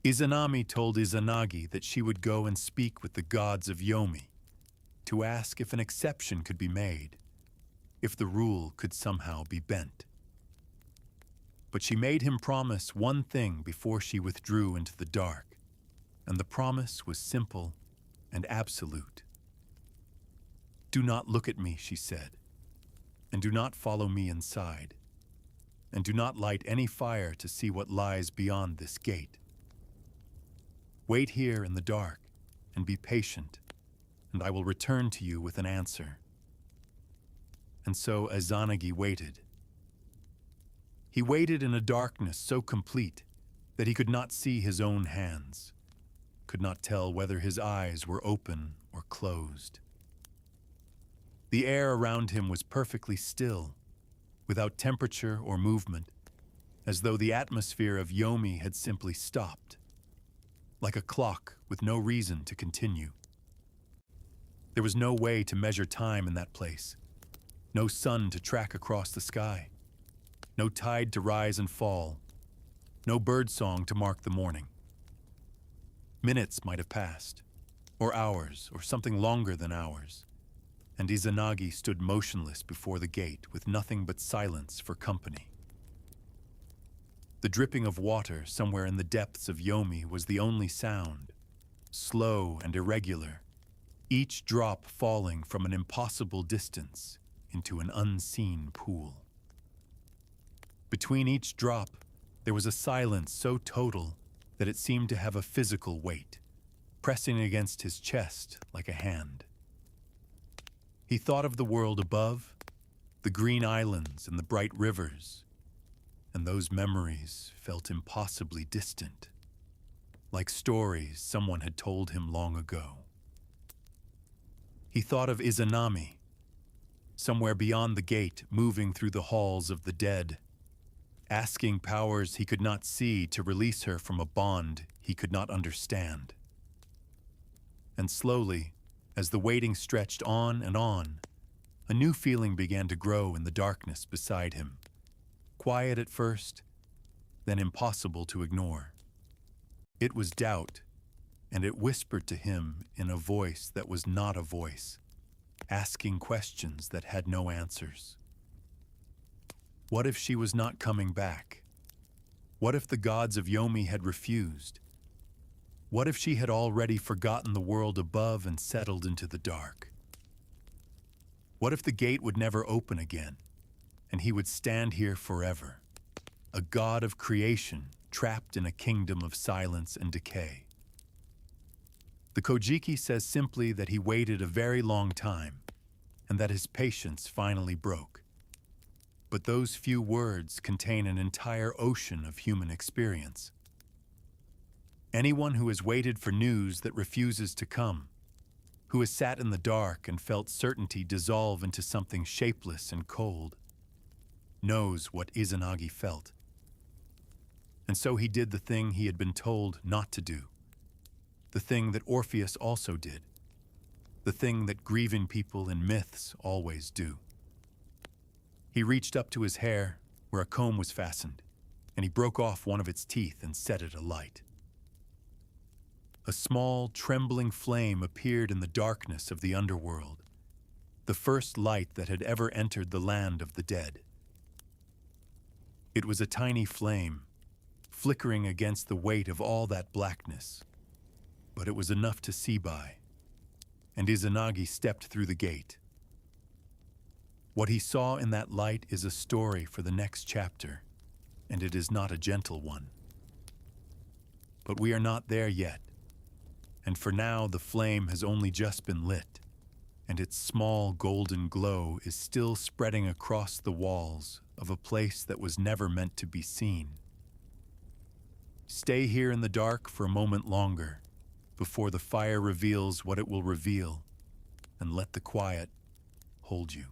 Izanami told Izanagi that she would go and speak with the gods of Yomi to ask if an exception could be made, if the rule could somehow be bent. But she made him promise one thing before she withdrew into the dark, and the promise was simple and absolute. "Do not look at me," she said, "and do not follow me inside, and do not light any fire to see what lies beyond this gate. Wait here in the dark and be patient, and I will return to you with an answer." And so Izanagi waited. He waited in a darkness so complete that he could not see his own hands, could not tell whether his eyes were open or closed. The air around him was perfectly still, without temperature or movement, as though the atmosphere of Yomi had simply stopped, like a clock with no reason to continue. There was no way to measure time in that place, no sun to track across the sky, no tide to rise and fall, no birdsong to mark the morning. Minutes might have passed, or hours, or something longer than hours, and Izanagi stood motionless before the gate with nothing but silence for company. The dripping of water somewhere in the depths of Yomi was the only sound, slow and irregular, each drop falling from an impossible distance into an unseen pool. Between each drop, there was a silence so total that it seemed to have a physical weight, pressing against his chest like a hand. He thought of the world above, the green islands and the bright rivers, and those memories felt impossibly distant, like stories someone had told him long ago. He thought of Izanami, somewhere beyond the gate, moving through the halls of the dead, asking powers he could not see to release her from a bond he could not understand. And slowly, as the waiting stretched on, a new feeling began to grow in the darkness beside him, quiet at first, then impossible to ignore. It was doubt, and it whispered to him in a voice that was not a voice, asking questions that had no answers. What if she was not coming back? What if the gods of Yomi had refused? What if she had already forgotten the world above and settled into the dark? What if the gate would never open again, and he would stand here forever, a god of creation trapped in a kingdom of silence and decay? The Kojiki says simply that he waited a very long time, and that his patience finally broke. But those few words contain an entire ocean of human experience. Anyone who has waited for news that refuses to come, who has sat in the dark and felt certainty dissolve into something shapeless and cold, knows what Izanagi felt. And so he did the thing he had been told not to do, the thing that Orpheus also did, the thing that grieving people in myths always do. He reached up to his hair, where a comb was fastened, and he broke off one of its teeth and set it alight. A small, trembling flame appeared in the darkness of the underworld, the first light that had ever entered the land of the dead. It was a tiny flame, flickering against the weight of all that blackness, but it was enough to see by, and Izanagi stepped through the gate. What he saw in that light is a story for the next chapter, and it is not a gentle one. But we are not there yet, and for now the flame has only just been lit, and its small golden glow is still spreading across the walls of a place that was never meant to be seen. Stay here in the dark for a moment longer, before the fire reveals what it will reveal, and let the quiet hold you.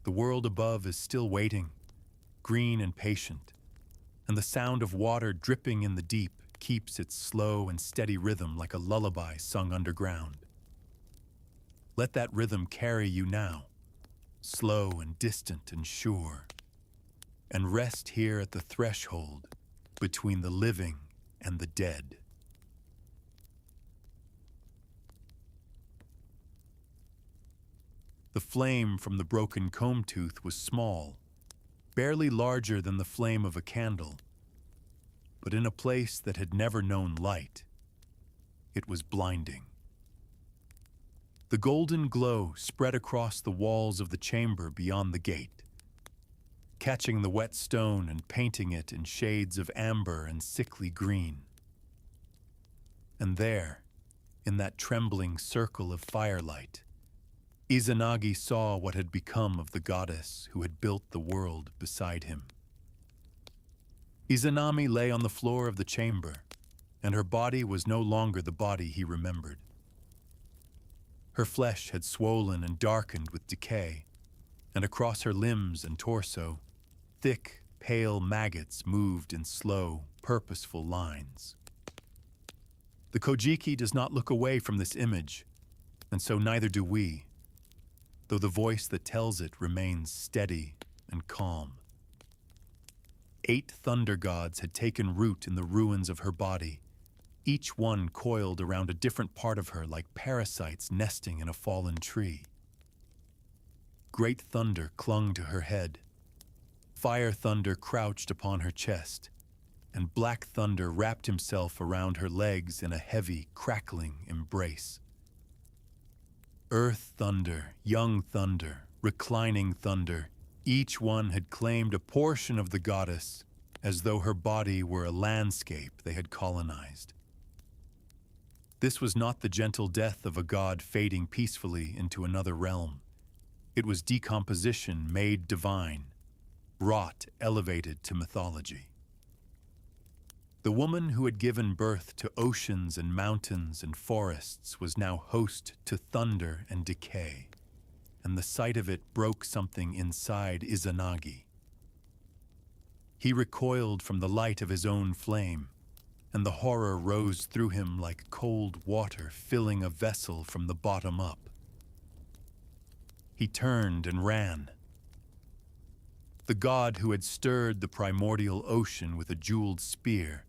The world above is still waiting, green and patient, and the sound of water dripping in the deep keeps its slow and steady rhythm like a lullaby sung underground. Let that rhythm carry you now, slow and distant and sure, and rest here at the threshold between the living and the dead. The flame from the broken comb tooth was small, barely larger than the flame of a candle, but in a place that had never known light, it was blinding. The golden glow spread across the walls of the chamber beyond the gate, catching the wet stone and painting it in shades of amber and sickly green. And there, in that trembling circle of firelight, Izanagi saw what had become of the goddess who had built the world beside him. Izanami lay on the floor of the chamber, and her body was no longer the body he remembered. Her flesh had swollen and darkened with decay, and across her limbs and torso, thick, pale maggots moved in slow, purposeful lines. The Kojiki does not look away from this image, and so neither do we, though the voice that tells it remains steady and calm. 8 thunder gods had taken root in the ruins of her body, each one coiled around a different part of her like parasites nesting in a fallen tree. Great thunder clung to her head, fire thunder crouched upon her chest, and black thunder wrapped himself around her legs in a heavy, crackling embrace. Earth thunder, young thunder, reclining thunder, each one had claimed a portion of the goddess as though her body were a landscape they had colonized. This was not the gentle death of a god fading peacefully into another realm. It was decomposition made divine, wrought, elevated to mythology. The woman who had given birth to oceans and mountains and forests was now host to thunder and decay, and the sight of it broke something inside Izanagi. He recoiled from the light of his own flame, and the horror rose through him like cold water filling a vessel from the bottom up. He turned and ran. The god who had stirred the primordial ocean with a jeweled spear,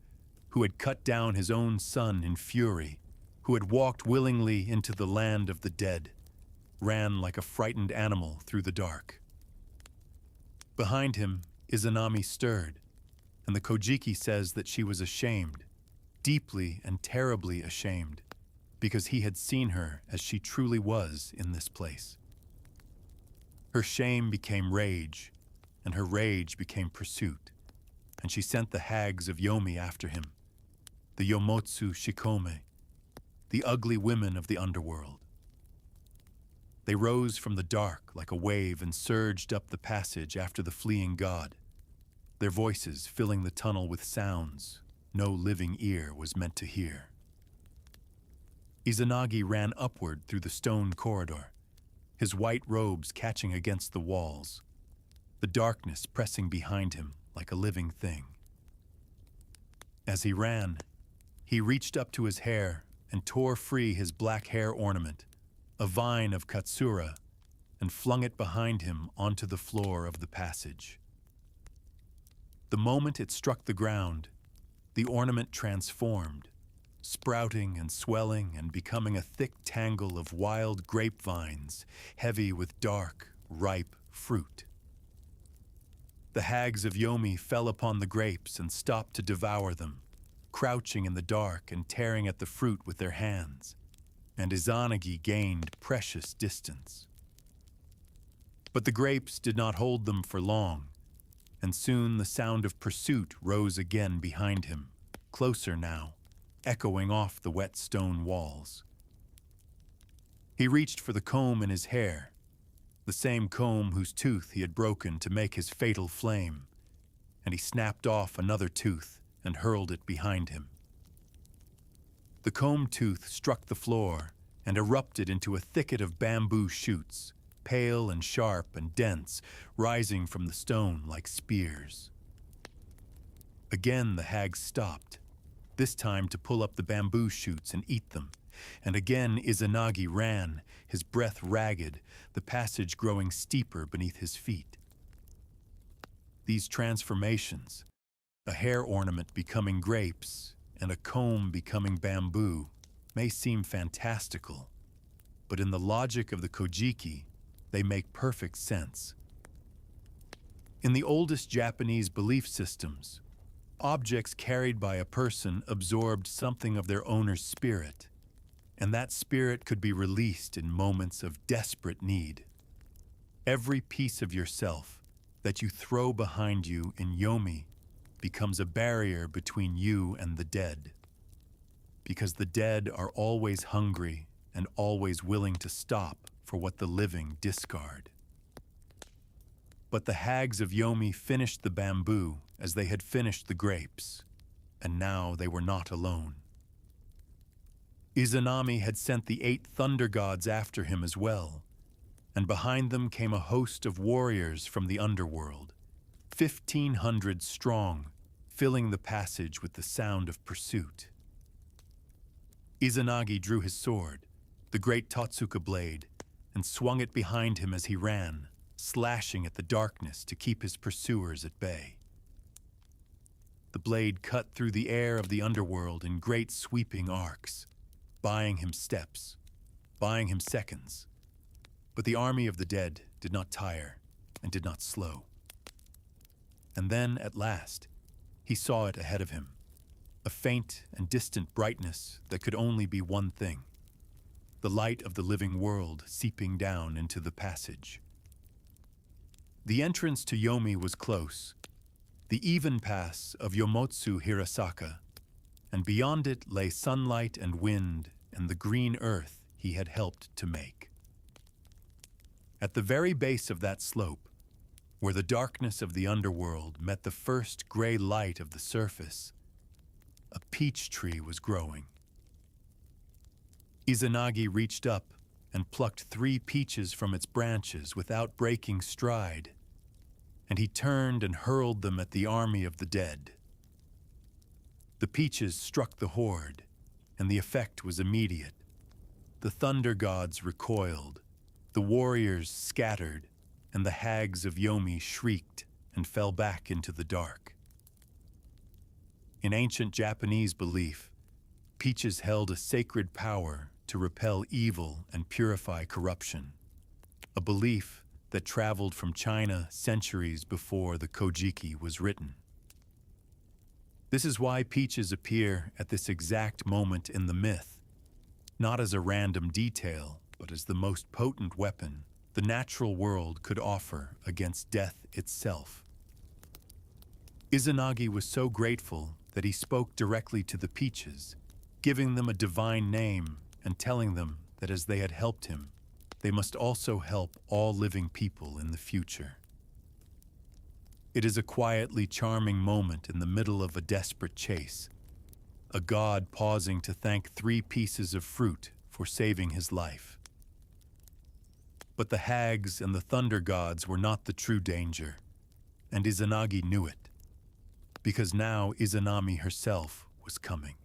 who had cut down his own son in fury, who had walked willingly into the land of the dead, ran like a frightened animal through the dark. Behind him, Izanami stirred, and the Kojiki says that she was ashamed, deeply and terribly ashamed, because he had seen her as she truly was in this place. Her shame became rage, and her rage became pursuit, and she sent the hags of Yomi after him, the Yomotsu Shikome, the ugly women of the underworld. They rose from the dark like a wave and surged up the passage after the fleeing god, their voices filling the tunnel with sounds no living ear was meant to hear. Izanagi ran upward through the stone corridor, his white robes catching against the walls, the darkness pressing behind him like a living thing. As he ran, he reached up to his hair and tore free his black hair ornament, a vine of Katsura, and flung it behind him onto the floor of the passage. The moment it struck the ground, the ornament transformed, sprouting and swelling and becoming a thick tangle of wild grapevines, heavy with dark, ripe fruit. The hags of Yomi fell upon the grapes and stopped to devour them, crouching in the dark and tearing at the fruit with their hands, and Izanagi gained precious distance. But the grapes did not hold them for long, and soon the sound of pursuit rose again behind him, closer now, echoing off the wet stone walls. He reached for the comb in his hair, the same comb whose tooth he had broken to make his fatal flame, and he snapped off another tooth and hurled it behind him. The comb tooth struck the floor and erupted into a thicket of bamboo shoots, pale and sharp and dense, rising from the stone like spears. Again the hags stopped, this time to pull up the bamboo shoots and eat them, And again Izanagi ran, his breath ragged, the passage growing steeper beneath his feet. These transformations, a hair ornament becoming grapes and a comb becoming bamboo, may seem fantastical, but in the logic of the Kojiki, they make perfect sense. In the oldest Japanese belief systems, objects carried by a person absorbed something of their owner's spirit, and that spirit could be released in moments of desperate need. Every piece of yourself that you throw behind you in Yomi becomes a barrier between you and the dead, because the dead are always hungry and always willing to stop for what the living discard. But the hags of Yomi finished the bamboo as they had finished the grapes, and now they were not alone. Izanami had sent the 8 thunder gods after him as well, and behind them came a host of warriors from the underworld, 1,500 strong, filling the passage with the sound of pursuit. Izanagi drew his sword, the great Totsuka blade, and swung it behind him as he ran, slashing at the darkness to keep his pursuers at bay. The blade cut through the air of the underworld in great sweeping arcs, buying him steps, buying him seconds. But the army of the dead did not tire and did not slow. And then, at last, he saw it ahead of him, a faint and distant brightness that could only be one thing: the light of the living world seeping down into the passage. The entrance to Yomi was close, the even pass of Yomotsu Hirasaka, and beyond it lay sunlight and wind and the green earth he had helped to make. At the very base of that slope, where the darkness of the underworld met the first gray light of the surface, a peach tree was growing. Izanagi reached up and plucked 3 peaches from its branches without breaking stride, and he turned and hurled them at the army of the dead. The peaches struck the horde, and the effect was immediate. The thunder gods recoiled, the warriors scattered, and the hags of Yomi shrieked and fell back into the dark. In ancient Japanese belief, peaches held a sacred power to repel evil and purify corruption, a belief that traveled from China centuries before the Kojiki was written. This is why peaches appear at this exact moment in the myth, not as a random detail, but as the most potent weapon the natural world could offer against death itself. Izanagi was so grateful that he spoke directly to the peaches, giving them a divine name and telling them that as they had helped him, they must also help all living people in the future. It is a quietly charming moment in the middle of a desperate chase, a god pausing to thank 3 pieces of fruit for saving his life. But the hags and the thunder gods were not the true danger, and Izanagi knew it, because now Izanami herself was coming.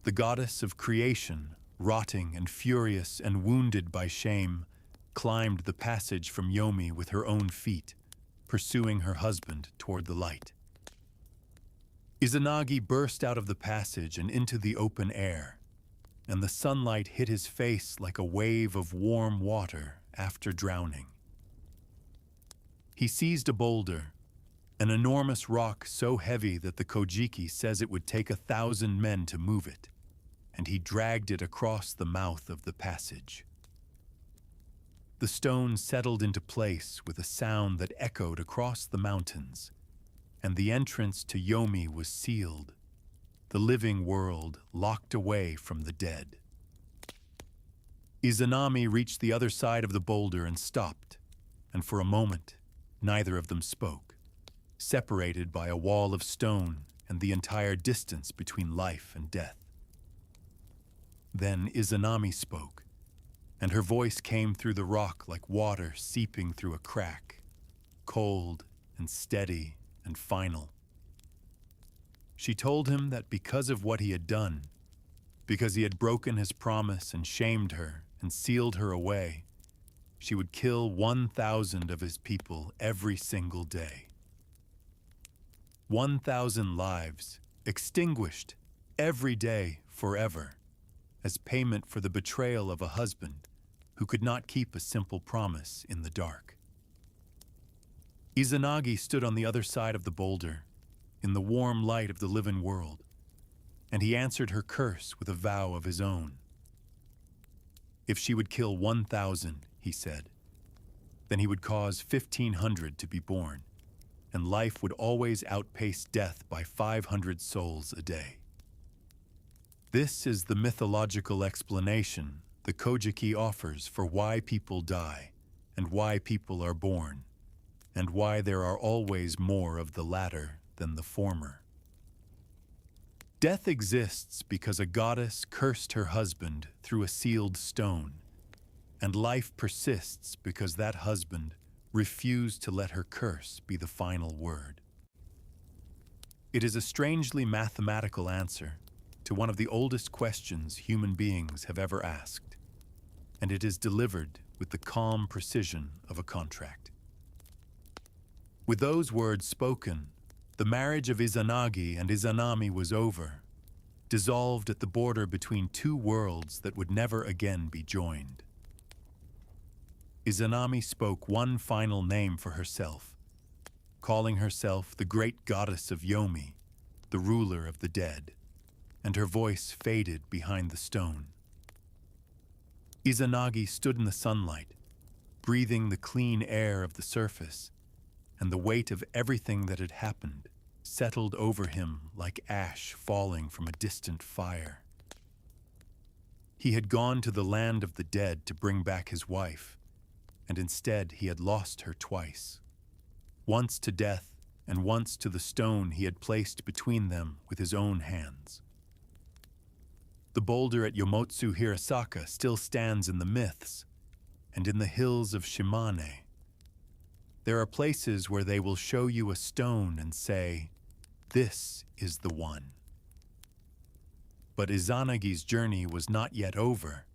The goddess of creation, rotting and furious and wounded by shame, climbed the passage from Yomi with her own feet, pursuing her husband toward the light. Izanagi burst out of the passage and into the open air, and the sunlight hit his face like a wave of warm water after drowning. He seized a boulder, an enormous rock so heavy that the Kojiki says it would take 1,000 men to move it, and he dragged it across the mouth of the passage. The stone settled into place with a sound that echoed across the mountains, and the entrance to Yomi was sealed, the living world locked away from the dead. Izanami reached the other side of the boulder and stopped, and for a moment, neither of them spoke, separated by a wall of stone and the entire distance between life and death. Then Izanami spoke, and her voice came through the rock like water seeping through a crack, cold and steady and final. She told him that because of what he had done, Because he had broken his promise and shamed her and sealed her away, she would kill 1,000 of his people every single day. 1,000 lives extinguished every day forever as payment for the betrayal of a husband who could not keep a simple promise in the dark. Izanagi stood on the other side of the boulder, in the warm light of the living world, and he answered her curse with a vow of his own. If she would kill 1,000, he said, then he would cause 1,500 to be born, and life would always outpace death by 500 souls a day. This is the mythological explanation the Kojiki offers for why people die and why people are born, and why there are always more of the latter than the former. Death exists because a goddess cursed her husband through a sealed stone, and life persists because that husband refused to let her curse be the final word. It is a strangely mathematical answer to one of the oldest questions human beings have ever asked, and it is delivered with the calm precision of a contract. With those words spoken, the marriage of Izanagi and Izanami was over, dissolved at the border between two worlds that would never again be joined. Izanami spoke one final name for herself, calling herself the great goddess of Yomi, the ruler of the dead, and her voice faded behind the stone. Izanagi stood in the sunlight, breathing the clean air of the surface, and the weight of everything that had happened settled over him like ash falling from a distant fire. He had gone to the land of the dead to bring back his wife, and instead he had lost her twice. Once to death, and once to the stone he had placed between them with his own hands. The boulder at Yomotsu Hirasaka still stands in the myths, and in the hills of Shimane. There are places where they will show you a stone and say, "This is the one." But Izanagi's journey was not yet over,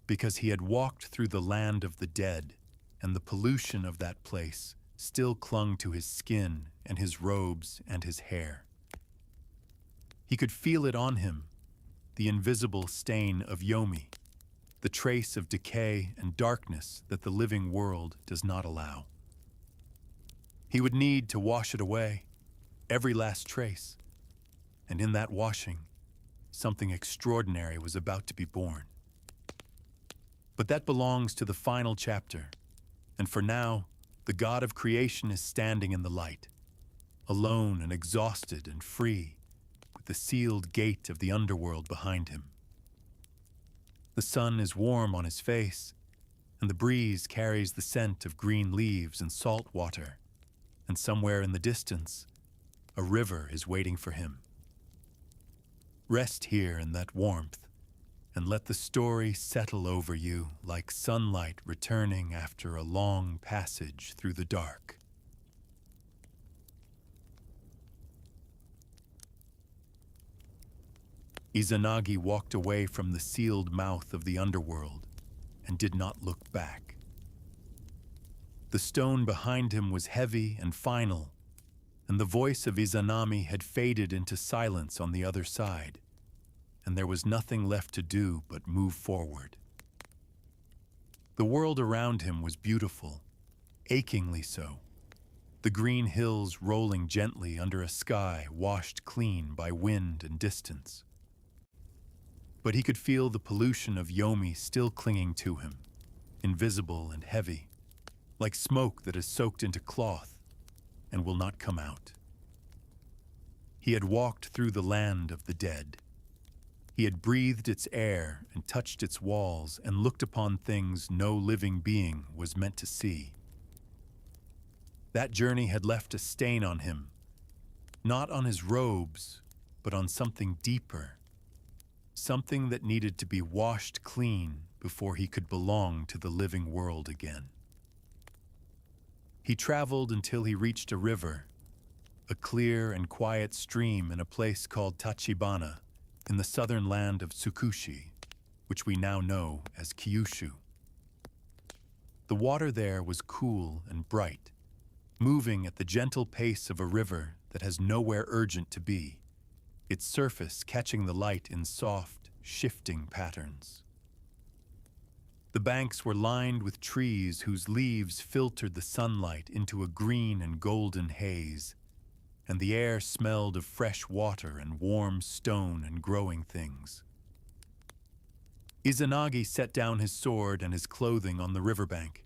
because he had walked through the land of the dead, and the pollution of that place still clung to his skin and his robes and his hair. He could feel it on him, the invisible stain of Yomi, the trace of decay and darkness that the living world does not allow. He would need to wash it away, every last trace, and in that washing, something extraordinary was about to be born. But that belongs to the final chapter, and for now, the God of creation is standing in the light, alone and exhausted and free, with the sealed gate of the underworld behind him. The sun is warm on his face, and the breeze carries the scent of green leaves and salt water, and somewhere in the distance, a river is waiting for him. Rest here in that warmth, and let the story settle over you like sunlight returning after a long passage through the dark. Izanagi walked away from the sealed mouth of the underworld and did not look back. The stone behind him was heavy and final, and the voice of Izanami had faded into silence on the other side, and there was nothing left to do but move forward. The world around him was beautiful, achingly so, the green hills rolling gently under a sky washed clean by wind and distance. But he could feel the pollution of Yomi still clinging to him, invisible and heavy, like smoke that is soaked into cloth and will not come out. He had walked through the land of the dead. He had breathed its air and touched its walls and looked upon things no living being was meant to see. That journey had left a stain on him, not on his robes, but on something deeper, something that needed to be washed clean before he could belong to the living world again. He traveled until he reached a river, a clear and quiet stream in a place called Tachibana, in the southern land of Tsukushi, which we now know as Kyushu. The water there was cool and bright, moving at the gentle pace of a river that has nowhere urgent to be, its surface catching the light in soft, shifting patterns. The banks were lined with trees whose leaves filtered the sunlight into a green and golden haze, and the air smelled of fresh water and warm stone and growing things. Izanagi set down his sword and his clothing on the riverbank,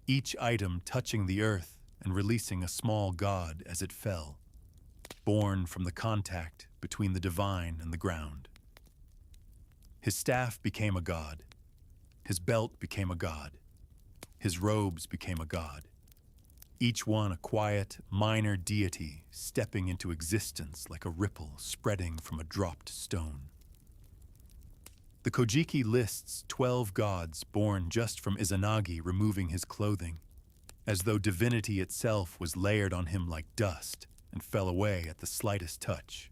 each item touching the earth and releasing a small god as it fell, born from the contact between the divine and the ground. His staff became a god. His belt became a god. His robes became a god. Each one a quiet, minor deity stepping into existence like a ripple spreading from a dropped stone. The Kojiki lists 12 gods born just from Izanagi removing his clothing, as though divinity itself was layered on him like dust and fell away at the slightest touch.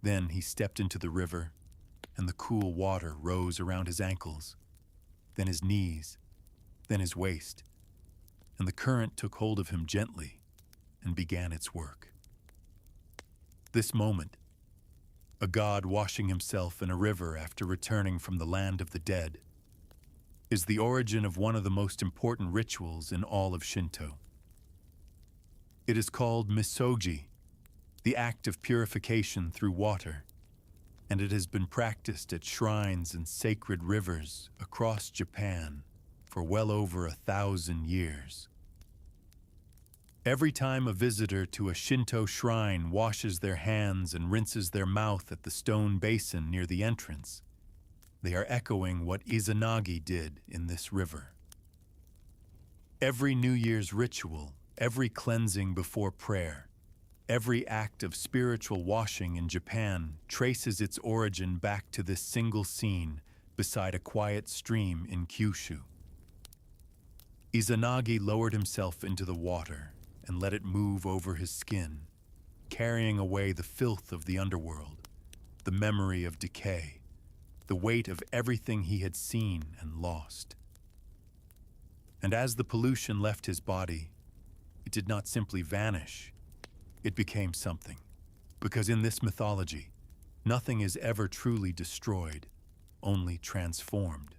Then he stepped into the river, and the cool water rose around his ankles, then his knees, then his waist, and the current took hold of him gently and began its work. This moment, a god washing himself in a river after returning from the land of the dead, is the origin of one of the most important rituals in all of Shinto. It is called misogi, the act of purification through water, and it has been practiced at shrines and sacred rivers across Japan for well over 1,000 years. Every time a visitor to a Shinto shrine washes their hands and rinses their mouth at the stone basin near the entrance, they are echoing what Izanagi did in this river. Every New Year's ritual, every cleansing before prayer, every act of spiritual washing in Japan traces its origin back to this single scene beside a quiet stream in Kyushu. Izanagi lowered himself into the water and let it move over his skin, carrying away the filth of the underworld, the memory of decay, the weight of everything he had seen and lost. And as the pollution left his body, it did not simply vanish, it became something. Because in this mythology, nothing is ever truly destroyed, only transformed.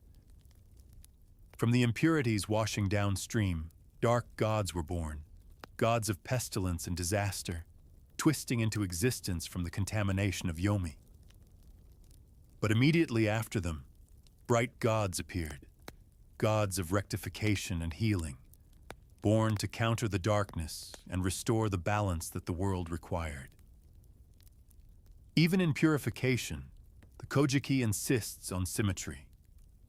From the impurities washing downstream, dark gods were born, gods of pestilence and disaster, twisting into existence from the contamination of Yomi. But immediately after them, bright gods appeared, gods of rectification and healing, born to counter the darkness and restore the balance that the world required. Even in purification, the Kojiki insists on symmetry,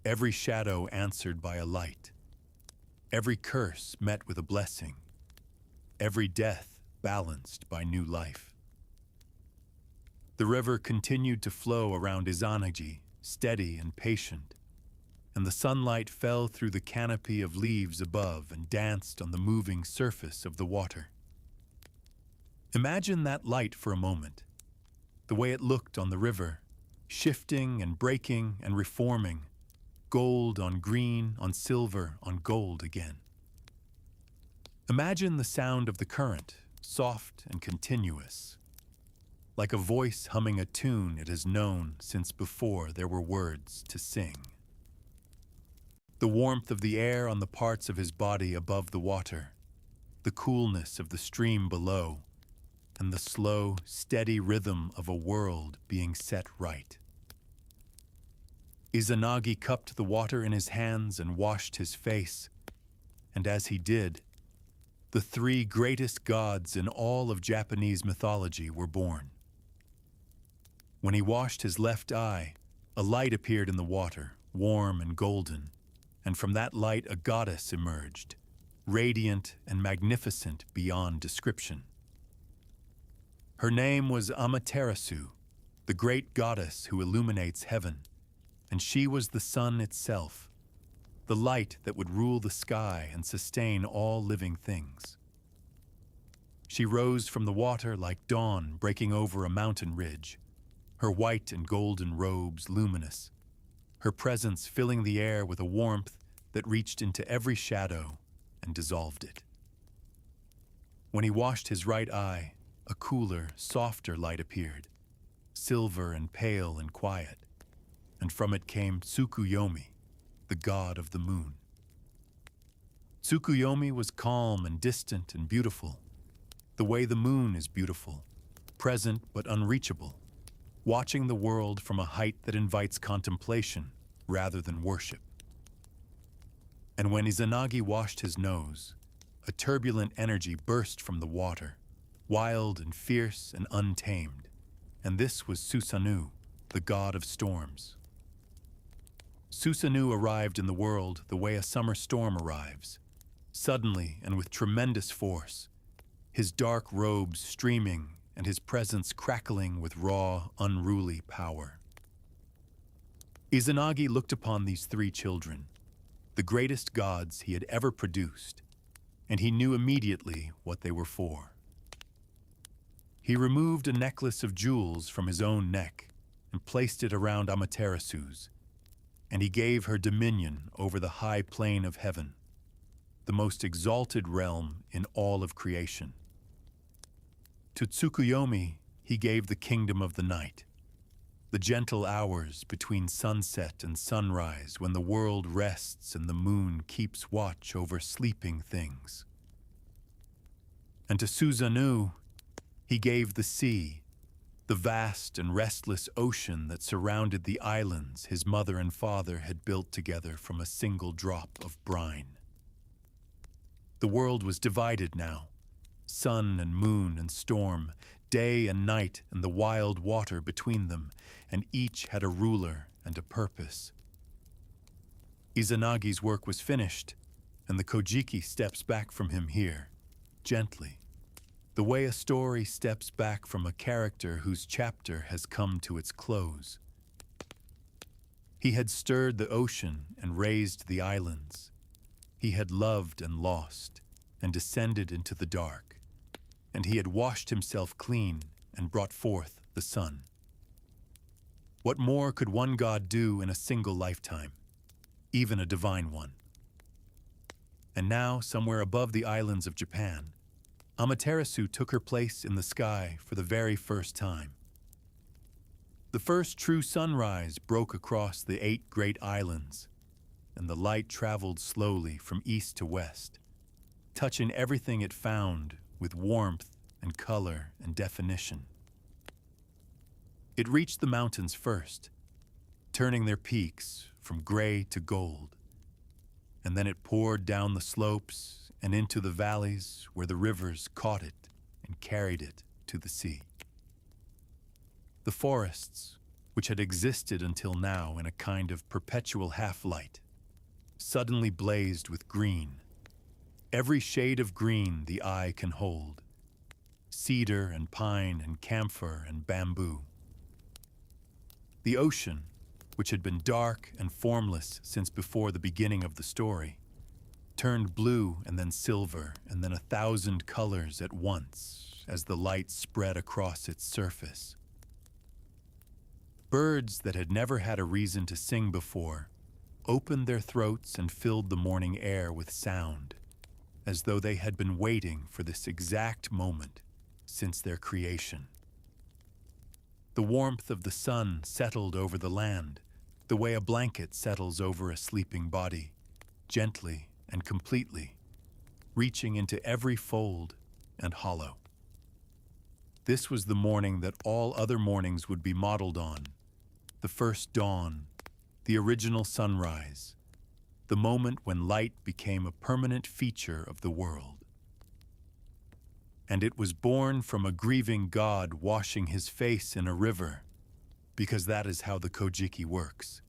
every shadow answered by a light, every curse met with a blessing, every death balanced by new life. The river continued to flow around Izanagi, steady and patient, and the sunlight fell through the canopy of leaves above and danced on the moving surface of the water. Imagine that light for a moment, the way it looked on the river, shifting and breaking and reforming, gold on green, on silver, on gold again. Imagine the sound of the current, soft and continuous, like a voice humming a tune it has known since before there were words to sing. The warmth of the air on the parts of his body above the water, the coolness of the stream below, and the slow, steady rhythm of a world being set right. Izanagi cupped the water in his hands and washed his face, and as he did, the three greatest gods in all of Japanese mythology were born. When he washed his left eye, a light appeared in the water, warm and golden, and from that light a goddess emerged, radiant and magnificent beyond description. Her name was Amaterasu, the great goddess who illuminates heaven, and she was the sun itself, the light that would rule the sky and sustain all living things. She rose from the water like dawn breaking over a mountain ridge, her white and golden robes luminous, her presence filling the air with a warmth that reached into every shadow and dissolved it. When he washed his right eye, a cooler, softer light appeared, silver and pale and quiet, and from it came Tsukuyomi, the god of the moon. Tsukuyomi was calm and distant and beautiful, the way the moon is beautiful, present but unreachable, watching the world from a height that invites contemplation rather than worship. And when Izanagi washed his nose, a turbulent energy burst from the water, wild and fierce and untamed, and this was Susanoo, the god of storms. Susanoo arrived in the world the way a summer storm arrives, suddenly and with tremendous force, his dark robes streaming and his presence crackling with raw, unruly power. Izanagi looked upon these three children, the greatest gods he had ever produced, and he knew immediately what they were for. He removed a necklace of jewels from his own neck and placed it around Amaterasu's, and he gave her dominion over the high plane of heaven, the most exalted realm in all of creation. To Tsukuyomi, he gave the kingdom of the night, the gentle hours between sunset and sunrise when the world rests and the moon keeps watch over sleeping things. And to Susanoo, he gave the sea, the vast and restless ocean that surrounded the islands his mother and father had built together from a single drop of brine. The world was divided now, sun and moon and storm, day and night and the wild water between them, and each had a ruler and a purpose. Izanagi's work was finished, and the Kojiki steps back from him here, gently, the way a story steps back from a character whose chapter has come to its close. He had stirred the ocean and raised the islands. He had loved and lost, and descended into the dark, and he had washed himself clean and brought forth the sun. What more could one god do in a single lifetime, even a divine one? And now, somewhere above the islands of Japan, Amaterasu took her place in the sky for the very first time. The first true sunrise broke across the 8 great islands, and the light traveled slowly from east to west, touching everything it found with warmth and color and definition. It reached the mountains first, turning their peaks from gray to gold, and then it poured down the slopes and into the valleys where the rivers caught it and carried it to the sea. The forests, which had existed until now in a kind of perpetual half-light, suddenly blazed with green, every shade of green the eye can hold, cedar and pine and camphor and bamboo. The ocean, which had been dark and formless since before the beginning of the story, turned blue and then silver and then 1,000 colors at once as the light spread across its surface. Birds that had never had a reason to sing before opened their throats and filled the morning air with sound, as though they had been waiting for this exact moment since their creation. The warmth of the sun settled over the land, the way a blanket settles over a sleeping body, gently and completely, reaching into every fold and hollow. This was the morning that all other mornings would be modeled on, the first dawn, the original sunrise, the moment when light became a permanent feature of the world. And it was born from a grieving god washing his face in a river, because that is how the Kojiki works,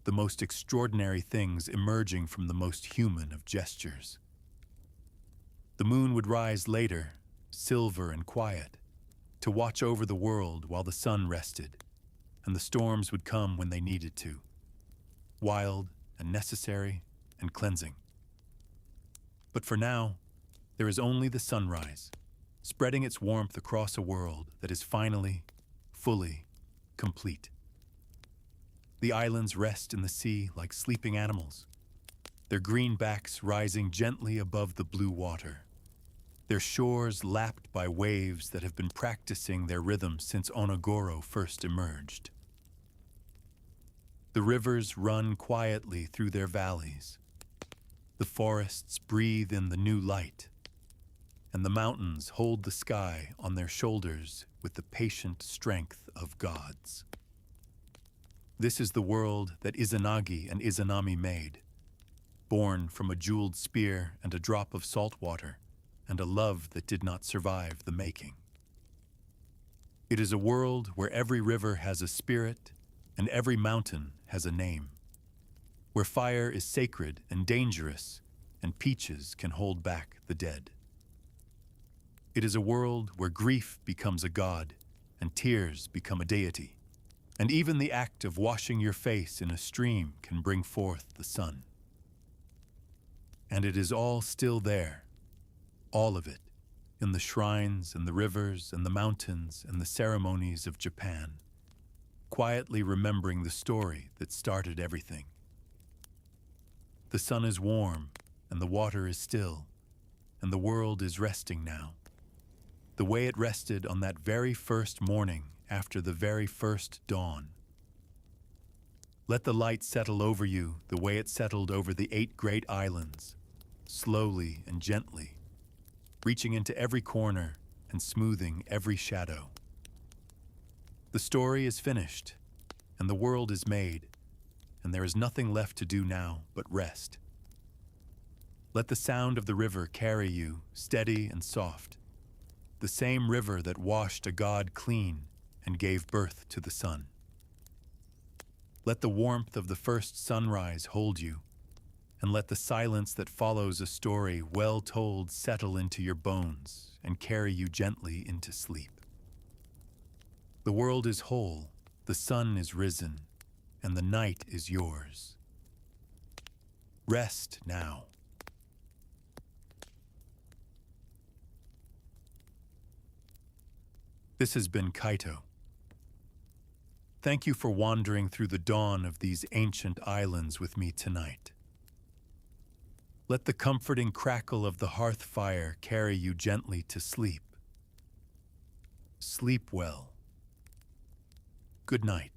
the most extraordinary things emerging from the most human of gestures. The moon would rise later, silver and quiet, to watch over the world while the sun rested, and the storms would come when they needed to, wild and necessary and cleansing. But for now, there is only the sunrise, spreading its warmth across a world that is finally, fully, complete. The islands rest in the sea like sleeping animals, their green backs rising gently above the blue water, their shores lapped by waves that have been practicing their rhythm since Onogoro first emerged. The rivers run quietly through their valleys. The forests breathe in the new light, and the mountains hold the sky on their shoulders with the patient strength of gods. This is the world that Izanagi and Izanami made, born from a jeweled spear and a drop of salt water, and a love that did not survive the making. It is a world where every river has a spirit and every mountain has a name, where fire is sacred and dangerous, and peaches can hold back the dead. It is a world where grief becomes a god and tears become a deity, and even the act of washing your face in a stream can bring forth the sun. And it is all still there, all of it, in the shrines and the rivers and the mountains and the ceremonies of Japan, quietly remembering the story that started everything. The sun is warm, and the water is still, and the world is resting now, the way it rested on that very first morning after the very first dawn. Let the light settle over you the way it settled over the 8 great islands, slowly and gently, reaching into every corner and smoothing every shadow. The story is finished, and the world is made, and there is nothing left to do now but rest. Let the sound of the river carry you, steady and soft, the same river that washed a god clean and gave birth to the sun. Let the warmth of the first sunrise hold you, and let the silence that follows a story well told settle into your bones and carry you gently into sleep. The world is whole, the sun is risen, and the night is yours. Rest now. This has been Kaito. Thank you for wandering through the dawn of these ancient islands with me tonight. Let the comforting crackle of the hearth fire carry you gently to sleep. Sleep well. Good night.